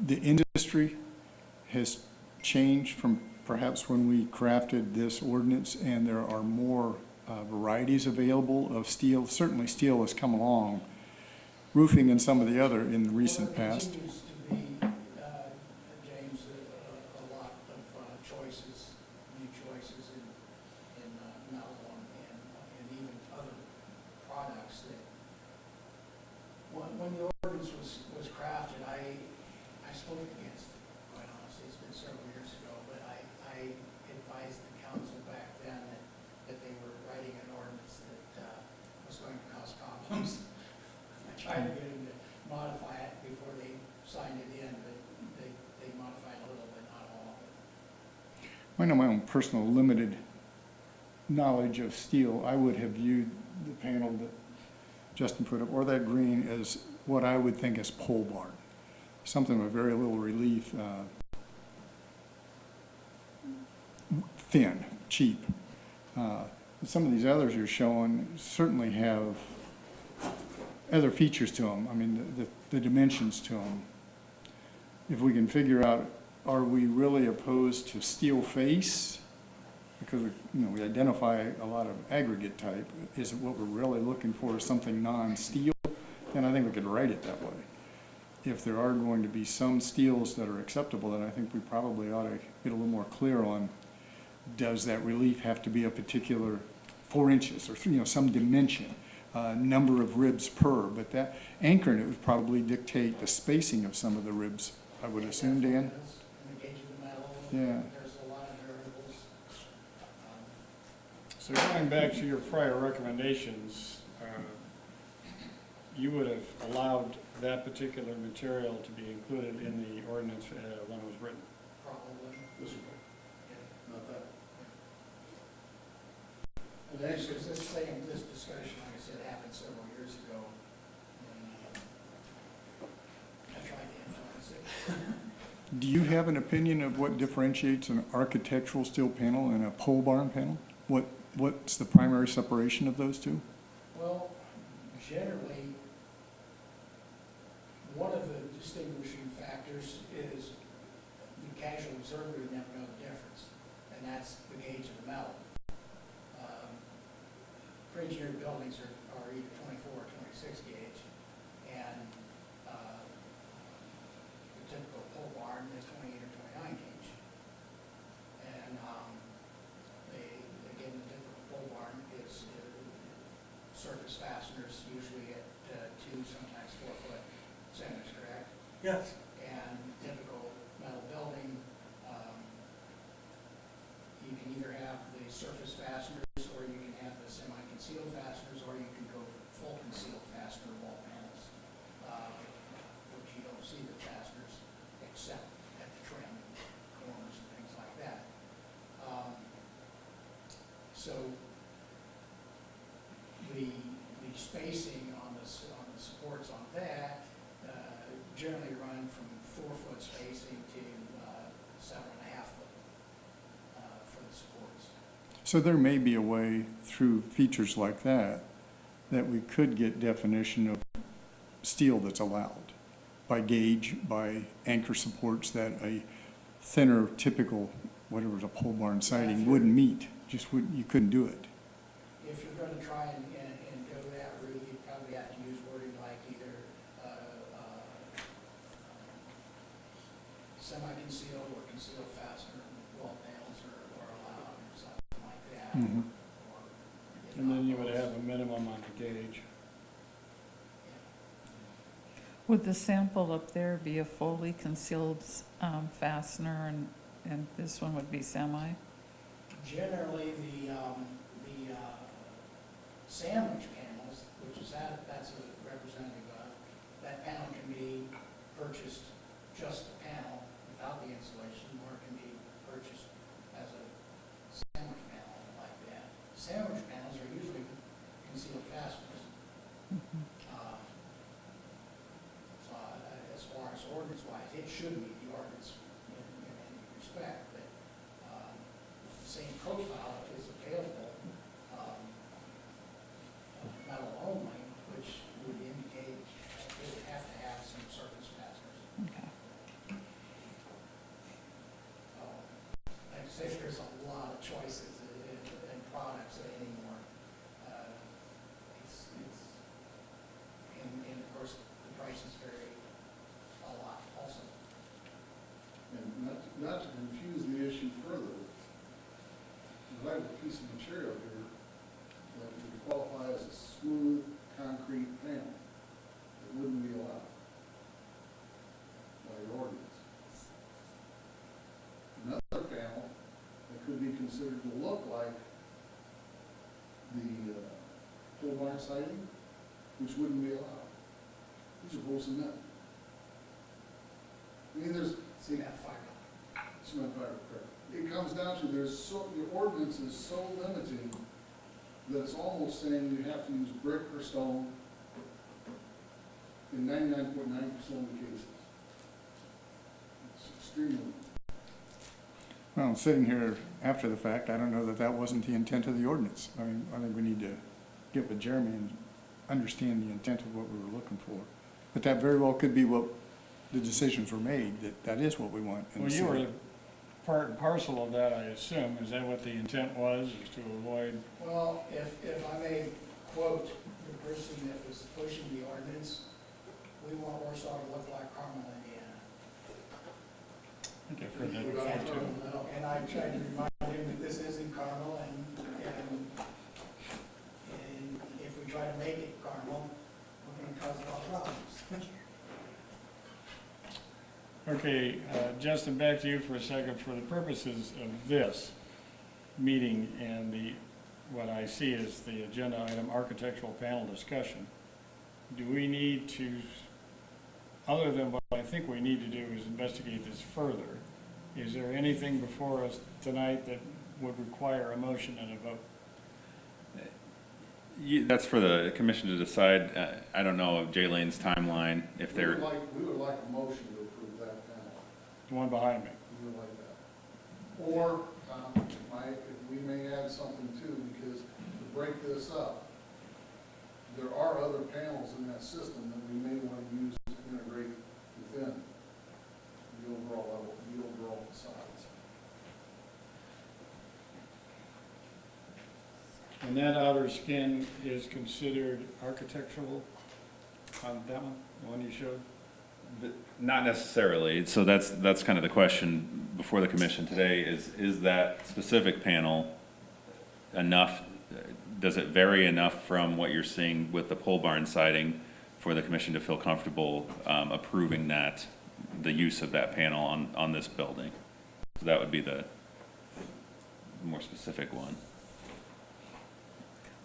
[SPEAKER 10] the industry has changed from perhaps when we crafted this ordinance and there are more varieties available of steel? Certainly steel has come along, roofing and some of the other in the recent past.
[SPEAKER 9] Well, there continues to be, James, a lot of choices, new choices in metal and even other products that, when the ordinance was crafted, I spoke against it, quite honestly. It's been several years ago, but I advised the council back then that they were writing an ordinance that was going to cause problems. I tried to get them to modify it before they signed it in, but they modified a little, but not all of it.
[SPEAKER 10] I know my own personal limited knowledge of steel, I would have viewed the panel that Justin put up, or that green, as what I would think is pole barn. Something with very little relief, thin, cheap. Some of these others you're showing certainly have other features to them. I mean, the dimensions to them. If we can figure out, are we really opposed to steel face? Because we identify a lot of aggregate type. Is it what we're really looking for is something non-steel? Then I think we could write it that way. If there are going to be some steels that are acceptable, then I think we probably ought to get a little more clear on, does that relief have to be a particular 4 inches or some dimension, number of ribs per, but that anchoring it would probably dictate the spacing of some of the ribs, I would assume, Dan?
[SPEAKER 9] And the gauge of the metal.
[SPEAKER 10] Yeah.
[SPEAKER 9] There's a lot of variables.
[SPEAKER 1] so going back to your prior recommendations, you would have allowed that particular material to be included in the ordinance when it was written.
[SPEAKER 9] Probably.
[SPEAKER 11] This way, not that. And
[SPEAKER 9] Because
[SPEAKER 11] actually,
[SPEAKER 9] this discussion, like I said, happened several years ago, and I tried to influence it.
[SPEAKER 10] Do you have an opinion of what differentiates an architectural steel panel and a pole barn panel? What's the primary separation of those two?
[SPEAKER 9] Well, generally, one of the distinguishing factors is the casual observer would never know the difference, and that's the gauge of the metal. Pre-engineered buildings are either 24 or 26 gauge, and the typical pole barn is 28 or 29 gauge. And again, the typical pole barn is surface fasteners, usually at 2, sometimes 4 foot centers, correct?
[SPEAKER 11] yes,
[SPEAKER 9] And typical metal building, you can either have the surface fasteners, or you can have the semi-concealed fasteners, or you can go full concealed fastener wall panels, which you don't see the fasteners except at the trim, corners and things like that. So the spacing on the supports on that generally run from 4 foot spacing to 7.5 foot for the supports.
[SPEAKER 10] So there may be a way through features like that we could get definition of steel that's allowed by gauge, by anchor supports that a thinner typical, whatever's a pole barn siding wouldn't meet. You couldn't do it.
[SPEAKER 9] If you're going to try and go that route, you probably have to use wording like either semi-concealed or concealed fastener wall panels are allowed or something like that.
[SPEAKER 10] Mhm.
[SPEAKER 9] Or if
[SPEAKER 1] And then
[SPEAKER 9] not
[SPEAKER 1] you would
[SPEAKER 9] those,
[SPEAKER 1] have a minimum on the gauge.
[SPEAKER 3] Would the sample up there be a fully concealed fastener and this one would be semi?
[SPEAKER 9] Generally, the sandwich panels, which is that's a representative of, that panel can be purchased just the panel without the insulation, or it can be purchased as a spec, but, the same profile is available, metal only, which would indicate that it would have to have some surface fasteners.
[SPEAKER 3] Okay.
[SPEAKER 9] Like I say, there's a lot of choices in products anymore. And of course, the prices vary a lot also.
[SPEAKER 11] And not to confuse the issue further, I have a piece of material here that would qualify as a smooth concrete panel. It wouldn't be allowed by your ordinance. Another panel that could be considered to look like the pole barn siding, which wouldn't be allowed. These are both cement. I mean, there's,
[SPEAKER 9] See that fiber.
[SPEAKER 11] cement fiber, correct. It comes down to, the ordinance is so limiting that it's almost saying you have to use brick or stone in 99.9% of the cases. It's extremely.
[SPEAKER 10] Well, sitting here after the fact, I don't know that that wasn't the intent of the ordinance. I mean, I think we need to get with Jeremy and understand the intent of what we were looking for. But that very well could be what the decisions were made, that is what we want in the
[SPEAKER 1] Well, you
[SPEAKER 10] city.
[SPEAKER 1] were part and parcel of that, I assume. Is that what the intent was, is to avoid?
[SPEAKER 9] Well, if I may quote the person that was pushing the ordinance, we want Warsaw to look like Carmel, Indiana.
[SPEAKER 1] I think I've heard that before too.
[SPEAKER 9] And I tried to remind him that this isn't Carmel, and if we try to make it Carmel, we're gonna cause a lot of problems.
[SPEAKER 1] Okay, Justin, back to you for a second. For the purposes of this meeting and what I see is the agenda item, architectural panel discussion, do we need to, other than what I think we need to do is investigate this further, is there anything before us tonight that would require a motion and a vote?
[SPEAKER 5] That's for the commission to decide. I don't know of Jay Lane's timeline, if
[SPEAKER 11] We
[SPEAKER 5] they're,
[SPEAKER 11] would like a motion to approve that panel.
[SPEAKER 1] The one behind me.
[SPEAKER 11] We would like that. Or, if we may add something too, because to break this up, there are other panels in that system that we may want to use to integrate within the overall level, the overall facades.
[SPEAKER 1] And that outer skin is considered architectural on that one, the one you showed?
[SPEAKER 5] not necessarily. So that's kind of the question before the commission today is that specific panel enough, does it vary enough from what you're seeing with the pole barn siding for the commission to feel comfortable approving that, the use of that panel on this building? So that would be the more specific one.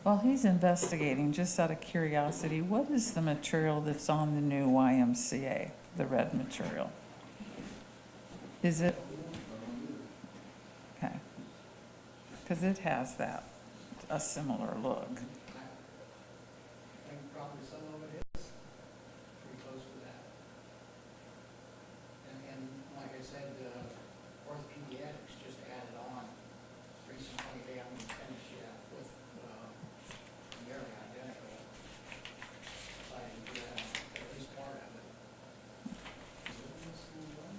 [SPEAKER 3] While he's investigating, just out of curiosity, what is the material that's on the new YMCA, the red material? Is it? Okay. Because it has that, a similar look.
[SPEAKER 9] I think probably some of it is pretty close to that. And like I said, orthopedics just added on recently, they haven't finished yet with, nearly identical siding to that, at least part of it. Is it in this new one?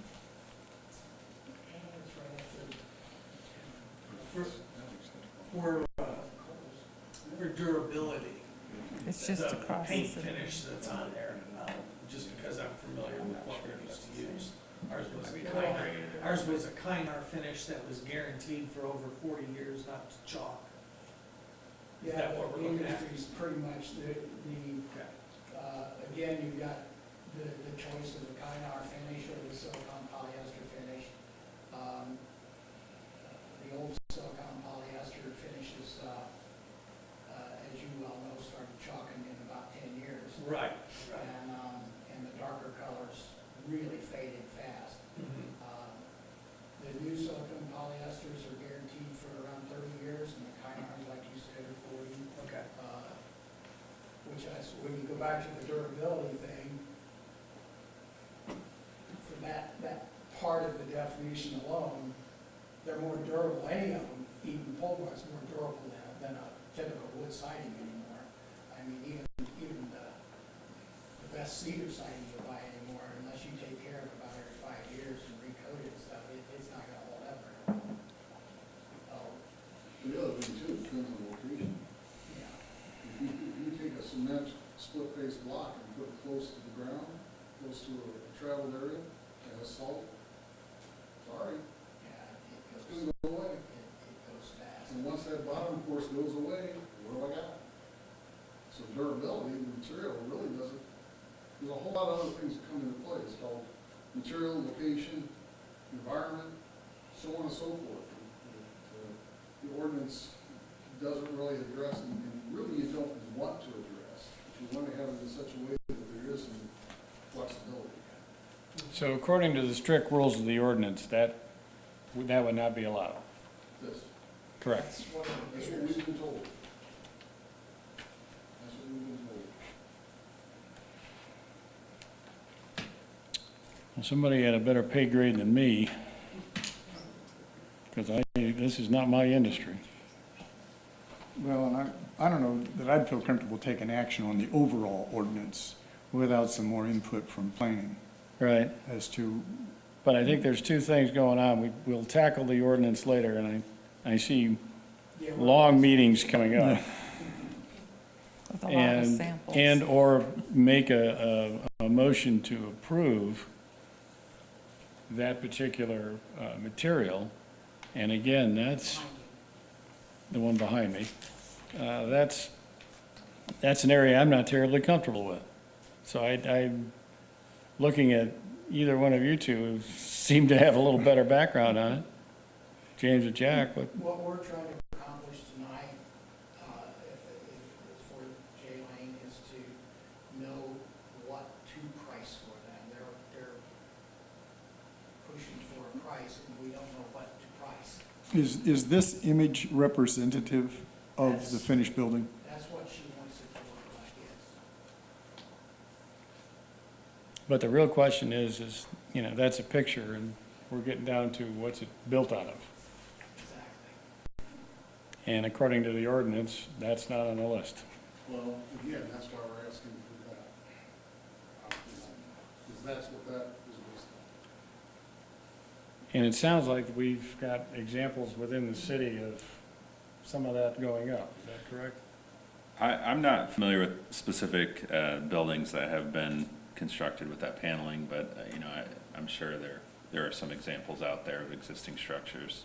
[SPEAKER 9] It's right up
[SPEAKER 12] For durability.
[SPEAKER 3] It's just
[SPEAKER 12] the
[SPEAKER 3] across the
[SPEAKER 12] paint
[SPEAKER 3] city.
[SPEAKER 12] finish that's on there, just because I'm familiar with what we used to use. Ours was a Kynar finish that was guaranteed for over 40 years, not to chalk. Is
[SPEAKER 9] Yeah,
[SPEAKER 12] that what
[SPEAKER 9] the
[SPEAKER 12] we're looking at?
[SPEAKER 9] industry's pretty much again, you've got the choice of the Kynar finish or the silicone polyester finish. The old silicone polyester finishes, as you well know, started chalking in about 10 years.
[SPEAKER 12] Right.
[SPEAKER 9] And the darker colors really faded fast. The new silicone polyesters are guaranteed for around 30 years, and the Kynars, like you said, are 40.
[SPEAKER 12] Okay.
[SPEAKER 9] Which when you go back to the durability thing, for that part of the definition alone, they're more durable, any of them, even pole bark is more durable than a typical wood siding anymore. I mean, even the best cedar siding you buy anymore, unless you take care of it about every 5 years and recoat it and stuff, it's not gonna hold up very long. Oh,
[SPEAKER 11] The other thing too, depends on location.
[SPEAKER 9] yeah.
[SPEAKER 11] If you take a cement split face block and put it close to the ground, close to a traveled area, and a salt, sorry,
[SPEAKER 9] Yeah,
[SPEAKER 11] it's
[SPEAKER 9] it
[SPEAKER 11] gonna go away.
[SPEAKER 9] goes fast.
[SPEAKER 11] And once that bottom course goes away, what have I got? So durability, the material really doesn't, there's a whole lot of other things that come into play. It's called material, location, environment, so on and so forth. The ordinance doesn't really address, and really you don't want to address. You want to have it in such a way that there is some flexibility.
[SPEAKER 1] So according to the strict rules of the ordinance, that would not be allowed.
[SPEAKER 11] This,
[SPEAKER 1] Correct.
[SPEAKER 9] That's one of the
[SPEAKER 11] that's what
[SPEAKER 9] biggest.
[SPEAKER 11] we've been told. That's what we've been told.
[SPEAKER 1] Well, somebody had a better pay grade than me, because this is not my industry.
[SPEAKER 10] Well, and I don't know that I'd feel comfortable taking action on the overall ordinance without some more input from planning
[SPEAKER 1] Right.
[SPEAKER 10] as to,
[SPEAKER 1] But I think there's two things going on. We'll tackle the ordinance later, and I see
[SPEAKER 9] Yeah, we're-
[SPEAKER 1] long meetings coming up.
[SPEAKER 3] With a lot of
[SPEAKER 1] And,
[SPEAKER 3] samples.
[SPEAKER 1] and/or make a motion to approve that particular material. And again, that's the one behind me. That's an area I'm not terribly comfortable with. So I'm looking at either one of you two who seem to have a little better background on it. James or Jack, but
[SPEAKER 9] What we're trying to accomplish tonight, for Jay Lane, is to know what to price for them. They're pushing for a price, and we don't know what to price.
[SPEAKER 10] is this image representative of the finished building?
[SPEAKER 9] That's what she wants it to look like, yes.
[SPEAKER 1] But the real question is, that's a picture, and we're getting down to what's it built out of.
[SPEAKER 9] Exactly.
[SPEAKER 1] And according to the ordinance, that's not on the list.
[SPEAKER 11] Well, again, that's why we're asking for that. Because that's what that is based on.
[SPEAKER 1] And it sounds like we've got examples within the city of some of that going up. Is that correct?
[SPEAKER 5] I'm not familiar with specific buildings that have been constructed with that paneling, but, I'm sure there are some examples out there of existing structures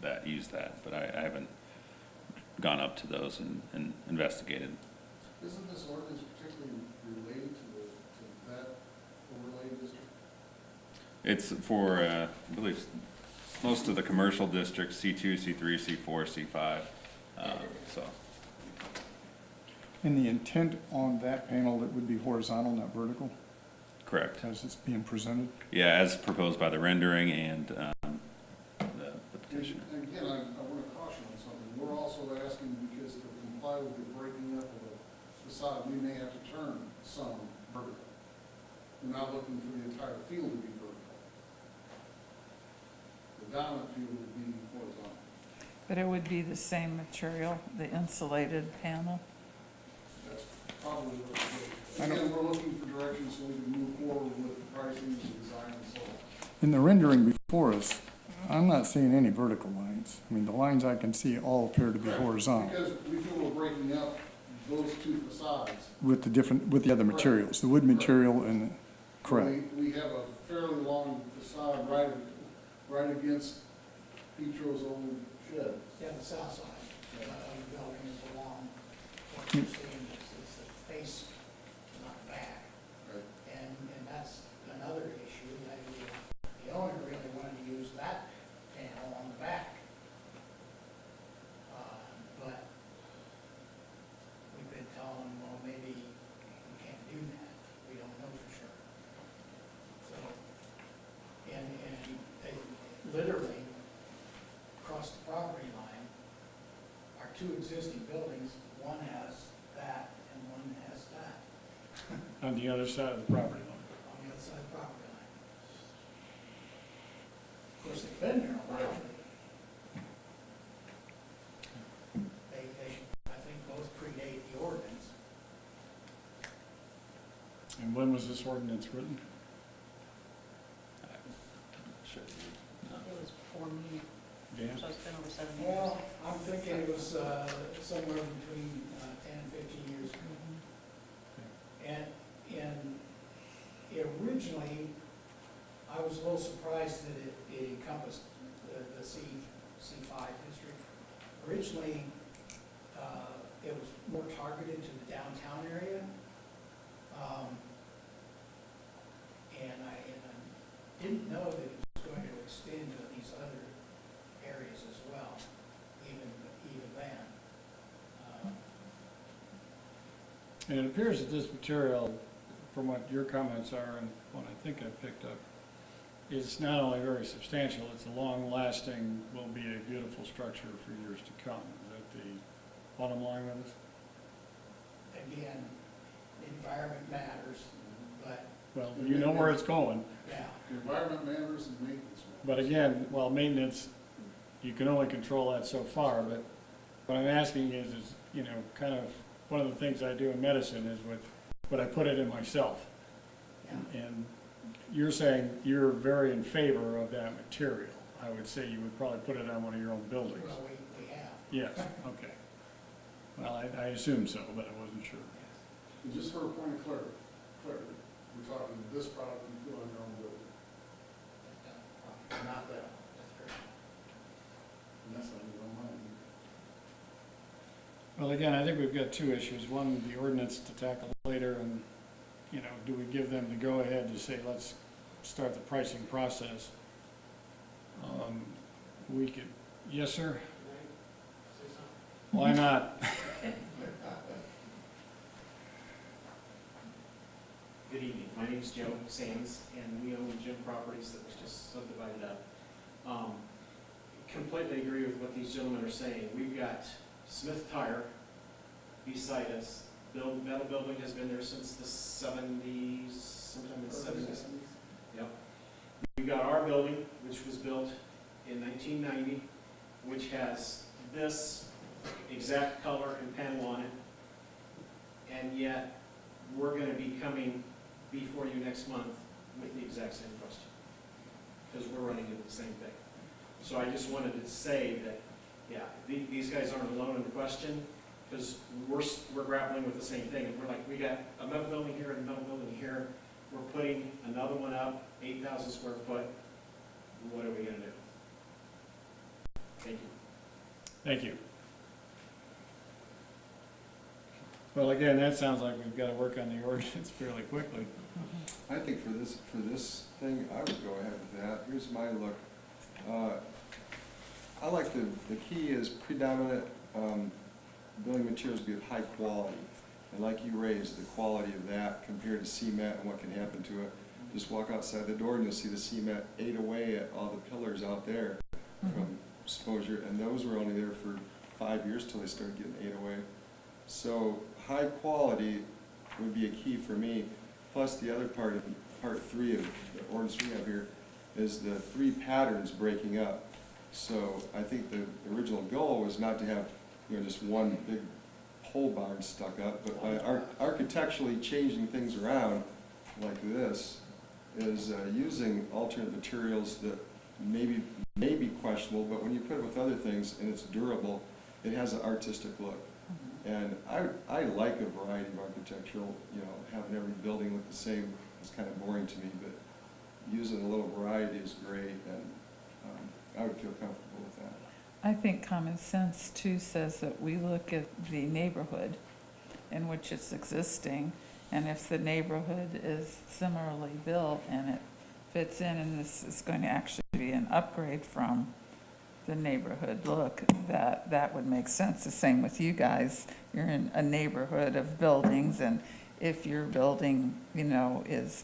[SPEAKER 5] that use that, but I haven't gone up to those and investigated.
[SPEAKER 11] Isn't this ordinance particularly related to that overlay district?
[SPEAKER 5] It's for, I believe, most of the commercial districts, C2, C3, C4, C5, so.
[SPEAKER 10] And the intent on that panel, that would be horizontal, not vertical,
[SPEAKER 5] Correct.
[SPEAKER 10] as it's being presented?
[SPEAKER 5] Yeah, as proposed by the rendering and the petition.
[SPEAKER 11] And again, I want to caution on something. We're also asking, because to comply with the breaking up of a facade, we may have to turn some vertical. We're not looking for the entire field to be vertical. The dominant field would be horizontal.
[SPEAKER 3] But it would be the same material, the insulated panel?
[SPEAKER 11] That's probably what it is. Again, we're looking for direction so we can move forward with the pricing, the design, and so on.
[SPEAKER 10] In the rendering before us, I'm not seeing any vertical lines. I mean, the lines I can see all appear to be horizontal
[SPEAKER 11] Because we feel we're breaking up those two facades.
[SPEAKER 10] with the other materials, the wood material and, correct.
[SPEAKER 11] We have a fairly long facade right against Petro's old shed.
[SPEAKER 9] Yeah, the south side of the building is along, what you're seeing is the face, not the back.
[SPEAKER 11] Right.
[SPEAKER 9] And that's another issue, that the owner really wanted to use that panel on the back. But we've been telling them, well, maybe we can't do that, we don't know for sure. So, and they literally, across the property line, our two existing buildings, one has that and one has that
[SPEAKER 1] On the other side of the property line.
[SPEAKER 9] on the other side of the property line. Of course, they've been there a while,
[SPEAKER 1] And when was this ordinance written?
[SPEAKER 5] Sure.
[SPEAKER 2] It was before me,
[SPEAKER 1] Dan?
[SPEAKER 2] so it's been over 7 years.
[SPEAKER 9] Well, I'm thinking it was, somewhere between, 10 and 15 years. And originally, I was a little surprised that it encompassed the C5 district. Originally, it was more targeted to the downtown area. And I didn't know that it was going to extend to these other areas as well, even then.
[SPEAKER 1] And it appears that this material, from what your comments are and what I think I picked up, is not only very substantial, it's a long-lasting, will be a beautiful structure for years to come. Is that the bottom line with this?
[SPEAKER 9] Again, environment matters, but,
[SPEAKER 1] Well, you know where it's going,
[SPEAKER 9] yeah.
[SPEAKER 11] Environment matters and maintenance matters.
[SPEAKER 1] but again, while maintenance, you can only control that so far, but what I'm asking is, you know, kind of, one of the things I do in medicine is would I put it in myself?
[SPEAKER 9] Yeah.
[SPEAKER 1] And you're saying you're very in favor of that material. I would say you would probably put it on one of your own buildings.
[SPEAKER 9] Well, we have.
[SPEAKER 1] Yes, okay. Well, I assumed so, but I wasn't sure.
[SPEAKER 11] And just for a point of clarity, we're talking this product you put on your own building, not that.
[SPEAKER 9] That's correct.
[SPEAKER 11] And that's not your own money.
[SPEAKER 1] Well, again, I think we've got two issues. One, the ordinance to tackle later, and, you know, do we give them the go-ahead to say, let's start the pricing process? We could, yes, sir? Why not?
[SPEAKER 13] Good evening, my name's Joe Sands, and we own gym properties that was just subdivided up. Completely agree with what these gentlemen are saying. We've got Smith Tire beside us. Metal building has been there since the 70s, sometime in the 70s. Yep. We've got our building, which was built in 1990, which has this exact color and panel on it. And yet, we're gonna be coming before you next month with the exact same question, because we're running into the same thing. So I just wanted to say that, yeah, these guys aren't alone in the question, because we're grappling with the same thing. And we're like, we got a metal building here and a metal building here. We're putting another one up, 8,000 square foot. What are we gonna do? Thank you.
[SPEAKER 1] Thank you. Well, again, that sounds like we've got to work on the ordinance fairly quickly.
[SPEAKER 7] I think for this thing, I would go ahead with that. Here's my look. I like the key is predominant building materials be of high quality. And like you raised, the quality of that compared to cement and what can happen to it. Just walk outside the door and you'll see the cement ate away at all the pillars out there from exposure. And those were only there for 5 years till they started getting ate away. So high quality would be a key for me. Plus the other part of part 3 of the ordinance we have here is the 3 patterns breaking up. So I think the original goal was not to have, you know, just one big pole barn stuck up, but by architecturally changing things around like this is using alternate materials that may be questionable, but when you put it with other things and it's durable, it has an artistic look. And I like a variety of architectural, you know, having every building look the same is kind of boring to me, but using a little variety is great, and I would feel comfortable with that.
[SPEAKER 3] I think common sense too says that we look at the neighborhood in which it's existing, and if the neighborhood is similarly built and it fits in, and this is going to actually be an upgrade from the neighborhood look, that would make sense. The same with you guys. You're in a neighborhood of buildings, and if your building, you know, is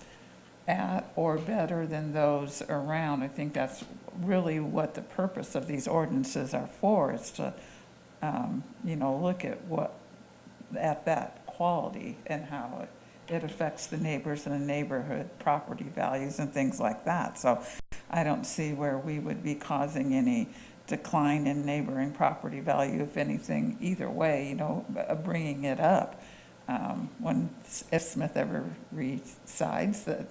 [SPEAKER 3] at or better than those around, I think that's really what the purpose of these ordinances are for, is to, you know, look at that quality and how it affects the neighbors and the neighborhood property values and things like that. So I don't see where we would be causing any decline in neighboring property value, if anything, either way, you know, bringing it up. if Smith ever decides that,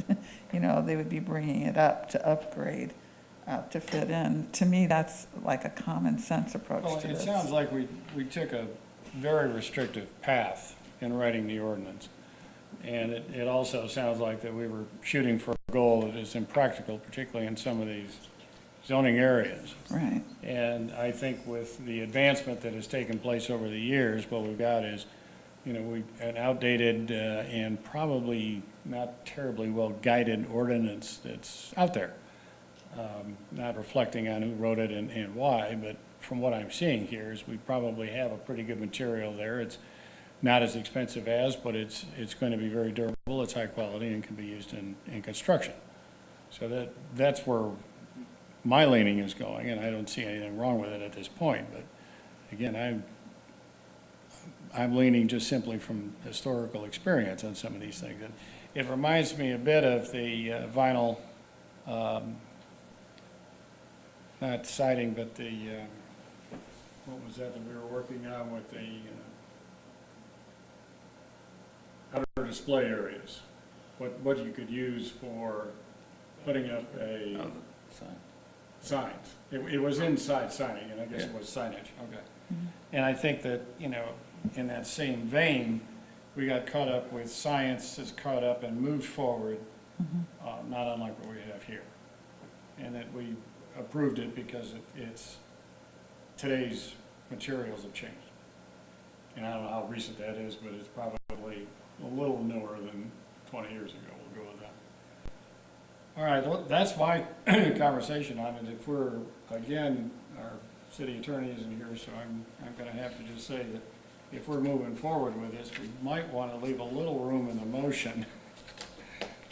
[SPEAKER 3] you know, they would be bringing it up to upgrade, to fit in. To me, that's like a common sense approach
[SPEAKER 1] Well,
[SPEAKER 3] to
[SPEAKER 1] it
[SPEAKER 3] this.
[SPEAKER 1] sounds like we took a very restrictive path in writing the ordinance. And it also sounds like that we were shooting for a goal that is impractical, particularly in some of these zoning areas.
[SPEAKER 3] Right.
[SPEAKER 1] And I think with the advancement that has taken place over the years, what we've got is, you know, an outdated and probably not terribly well-guided ordinance that's out there. Not reflecting on who wrote it and why, but from what I'm seeing here is we probably have a pretty good material there. It's not as expensive as, but it's going to be very durable, it's high quality, and can be used in construction. So that's where my leaning is going, and I don't see anything wrong with it at this point. But again, I'm leaning just simply from historical experience on some of these things. And it reminds me a bit of the vinyl, not siding, but the, what was that we were working on with the outdoor display areas? What you could use for putting up a signs. It was inside signing, and I guess it was signage, okay. And I think that, you know, in that same vein, we got caught up with science that's caught up and moved forward, not unlike what we have here. And that we approved it because it's, today's materials have changed. And I don't know how recent that is, but it's probably a little newer than 20 years ago, we'll go with that. All right, well, that's my conversation on it. If we're, again, our city attorney isn't here, so I'm gonna have to just say that if we're moving forward with this, we might want to leave a little room in the motion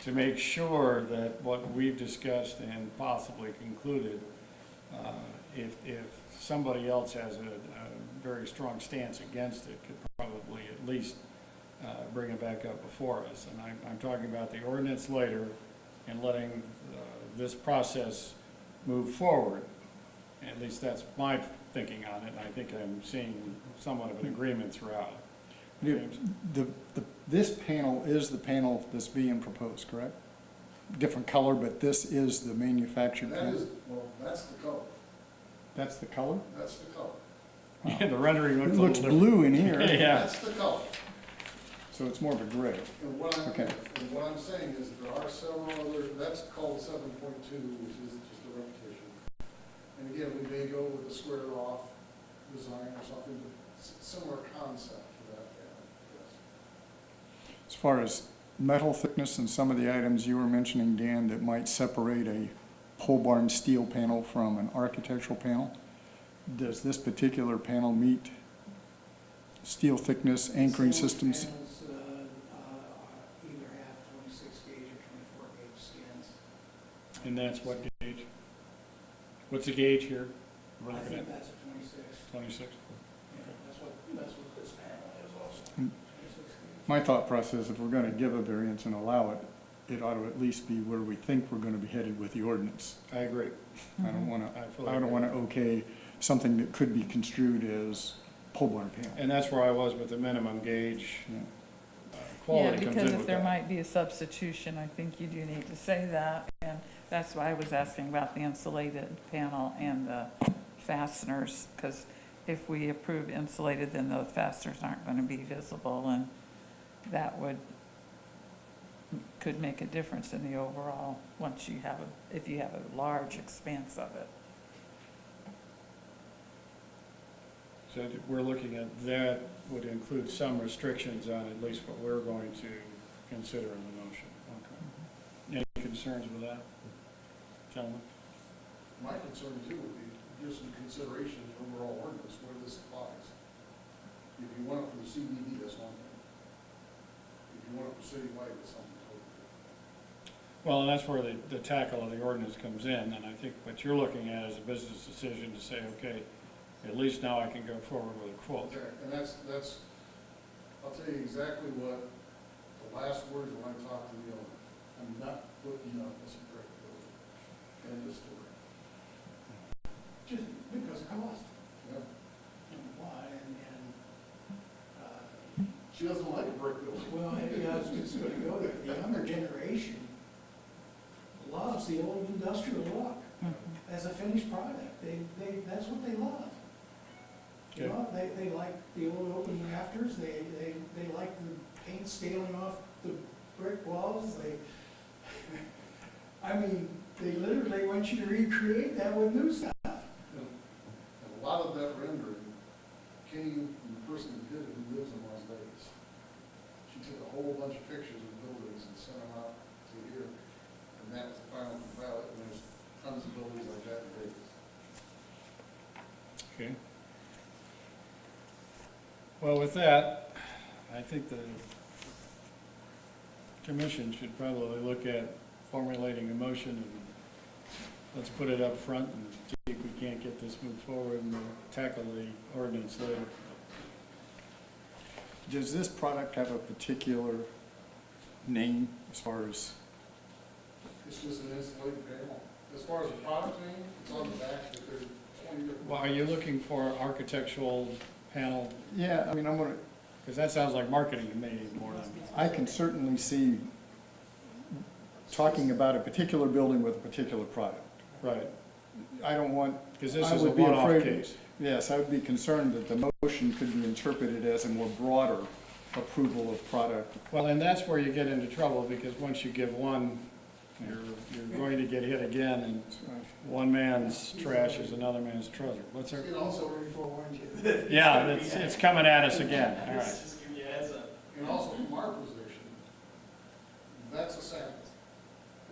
[SPEAKER 1] to make sure that what we've discussed and possibly concluded, if somebody else has a very strong stance against it, could probably at least bring it back up before us. And I'm talking about the ordinance later and letting this process move forward. At least that's my thinking on it, and I think I'm seeing somewhat of an agreement throughout. James?
[SPEAKER 10] This panel is the panel that's being proposed, correct? Different color, but this is the manufactured
[SPEAKER 11] That
[SPEAKER 10] panel?
[SPEAKER 11] is, well, that's the color.
[SPEAKER 10] That's the color?
[SPEAKER 11] That's the color.
[SPEAKER 1] Yeah, the rendering
[SPEAKER 10] It
[SPEAKER 1] looks a
[SPEAKER 10] looks
[SPEAKER 1] little different.
[SPEAKER 10] blue in here.
[SPEAKER 1] Yeah.
[SPEAKER 11] That's the color.
[SPEAKER 10] So it's more of a gray.
[SPEAKER 11] And what
[SPEAKER 10] Okay.
[SPEAKER 11] I'm saying is there are several other, that's called 7.2, which is just a repetition. And again, we may go with a square off design or something, but similar concept to that, yes.
[SPEAKER 10] As far as metal thickness and some of the items you were mentioning, Dan, that might separate a pole barn steel panel from an architectural panel, does this particular panel meet steel thickness anchoring
[SPEAKER 9] Some
[SPEAKER 10] systems?
[SPEAKER 9] panels, either have 26 gauge or 24 gauge skins.
[SPEAKER 1] And that's what gauge? What's the gauge here? We're
[SPEAKER 9] I
[SPEAKER 1] looking
[SPEAKER 9] think
[SPEAKER 1] at
[SPEAKER 9] that's a 26.
[SPEAKER 1] 26.
[SPEAKER 9] That's what this panel is also.
[SPEAKER 10] Mm.
[SPEAKER 9] 26 gauge.
[SPEAKER 10] My thought process, if we're going to give a variance and allow it, it ought to at least be where we think we're going to be headed with the ordinance.
[SPEAKER 1] I agree.
[SPEAKER 10] I don't want
[SPEAKER 1] I
[SPEAKER 10] to,
[SPEAKER 1] fully
[SPEAKER 10] I don't
[SPEAKER 1] agree.
[SPEAKER 10] want to okay something that could be construed as pole barn panel.
[SPEAKER 1] And that's where I was with the minimum gauge.
[SPEAKER 10] Yeah.
[SPEAKER 1] Quality
[SPEAKER 3] Yeah,
[SPEAKER 1] comes
[SPEAKER 3] because
[SPEAKER 1] in
[SPEAKER 3] if
[SPEAKER 1] with
[SPEAKER 3] there
[SPEAKER 1] that.
[SPEAKER 3] might be a substitution, I think you do need to say that. And that's why I was asking about the insulated panel and the fasteners, because if we approve insulated, then those fasteners aren't going to be visible, and that could make a difference in the overall, once you have if you have a large expanse of it.
[SPEAKER 1] So we're looking at, that would include some restrictions on at least what we're going to consider in the motion. Okay. Any concerns with that, gentlemen?
[SPEAKER 11] My concern too would be give some consideration to overall ordinance where this applies. If you want it for the CBD, that's one thing. If you want it for citywide, it's something totally different.
[SPEAKER 1] Well, and that's where the tackle of the ordinance comes in, and I think what you're looking at is a business decision to say, okay, at least now I can go forward with a quote.
[SPEAKER 11] Okay, and that's, I'll tell you exactly what the last words when I talked to the owner. I'm not putting up this brick building. End of story.
[SPEAKER 9] Just because of cost.
[SPEAKER 11] Yep.
[SPEAKER 9] Number one, and
[SPEAKER 11] She doesn't like a brick building.
[SPEAKER 9] Well, yeah, I was just gonna go there. The younger generation loves the old industrial look as a finished product. That's what they love. You know, they like the old open rafters, they like the paint scaling off the brick walls, I mean, they literally want you to recreate that with new stuff.
[SPEAKER 11] And a lot of that rendering came from the person who did it, who lives in Las Vegas. She took a whole bunch of pictures of buildings and sent them out to here, and that was the final ballot, and there's tons of buildings like that in Vegas.
[SPEAKER 1] Okay. Well, with that, I think the commission should probably look at formulating a motion and let's put it up front and see if we can't get this moved forward and we'll tackle the ordinance later.
[SPEAKER 10] Does this product have a particular name as far as,
[SPEAKER 11] It's just an insulated panel. As far as the product name, it's on the back, but there's 20 different.
[SPEAKER 1] Well, are you looking for architectural panel?
[SPEAKER 10] yeah, I mean, I'm gonna,
[SPEAKER 1] Because that sounds like marketing to me more than.
[SPEAKER 10] I can certainly see talking about a particular building with a particular product.
[SPEAKER 1] Right,
[SPEAKER 10] I don't want,
[SPEAKER 1] because this
[SPEAKER 10] I
[SPEAKER 1] is a
[SPEAKER 10] would be
[SPEAKER 1] one-off
[SPEAKER 10] afraid-
[SPEAKER 1] case.
[SPEAKER 10] yes, I would be concerned that the motion could be interpreted as a more broader approval of product.
[SPEAKER 1] Well, and that's where you get into trouble, because once you give one, you're going to get hit again, and one man's trash is another man's treasure. What's there?
[SPEAKER 11] And also,
[SPEAKER 9] Already forewarned you.
[SPEAKER 1] Yeah, it's coming at us again, all right.
[SPEAKER 12] Just give you a heads up.
[SPEAKER 11] and also from our position, that's a sample.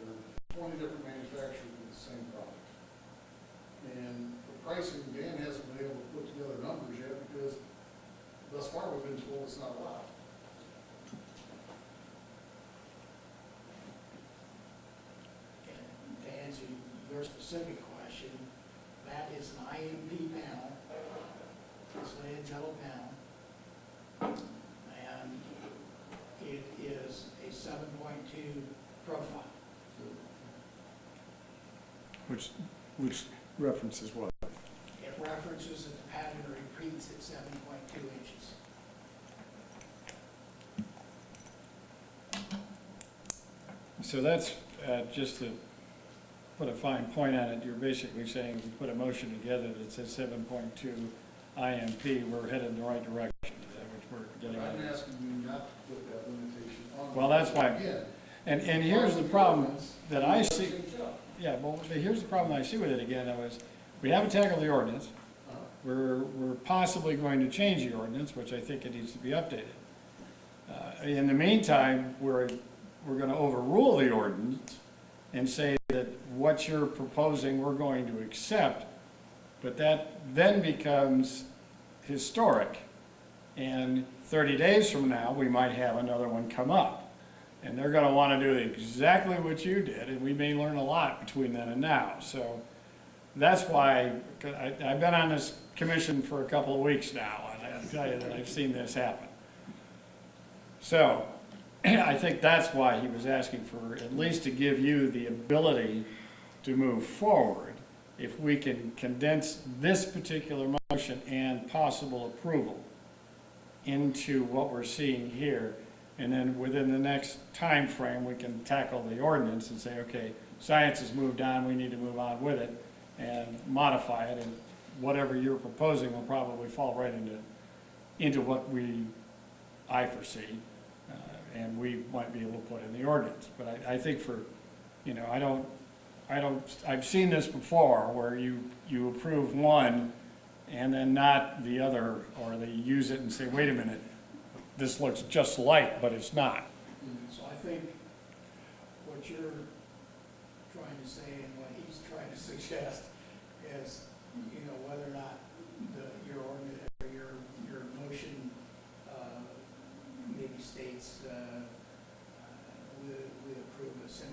[SPEAKER 11] There are 20 different manufacturers with the same product. And for pricing, Dan hasn't been able to put together numbers yet because thus far we've been told it's not allowed.
[SPEAKER 9] And to answer your specific question, that is an IMP panel, insulated metal panel, and it is a 7.2 profile.
[SPEAKER 10] Which references what?
[SPEAKER 9] It references that the pattern repeats at 7.2 inches.
[SPEAKER 1] So that's, just to put a fine point on it, you're basically saying if you put a motion together that says 7.2 IMP, we're headed in the right direction. Is that what we're getting
[SPEAKER 11] I'm
[SPEAKER 1] at?
[SPEAKER 11] asking you not to put that limitation on.
[SPEAKER 1] Well, that's why-
[SPEAKER 11] Again,
[SPEAKER 1] And here's the problem
[SPEAKER 11] ordinance,
[SPEAKER 1] that I
[SPEAKER 11] does a
[SPEAKER 1] see,
[SPEAKER 11] good job.
[SPEAKER 1] yeah, well, here's the problem I see with it again, though, is we haven't tackled the ordinance. We're possibly going to change the ordinance, which I think it needs to be updated. In the meantime, we're gonna overrule the ordinance and say that what you're proposing, we're going to accept, but that then becomes historic. And 30 days from now, we might have another one come up. And they're gonna wanna do exactly what you did, and we may learn a lot between then and now. So that's why, I've been on this commission for a couple of weeks now, and I can tell you that I've seen this happen. So, I think that's why he was asking for, at least to give you the ability to move forward, if we can condense this particular motion and possible approval into what we're seeing here, and then within the next time frame, we can tackle the ordinance and say, okay, science has moved on, we need to move on with it and modify it, and whatever you're proposing will probably fall right into what I foresee, and we might be able to put in the ordinance. But I think for, you know, I've seen this before, where you approve one and then not the other, or they use it and say, wait a minute, this looks just like, but it's not.
[SPEAKER 9] So I think what you're trying to say and what he's trying to suggest is, you know, whether or not your ordinance, or your motion, maybe states, we approve a semi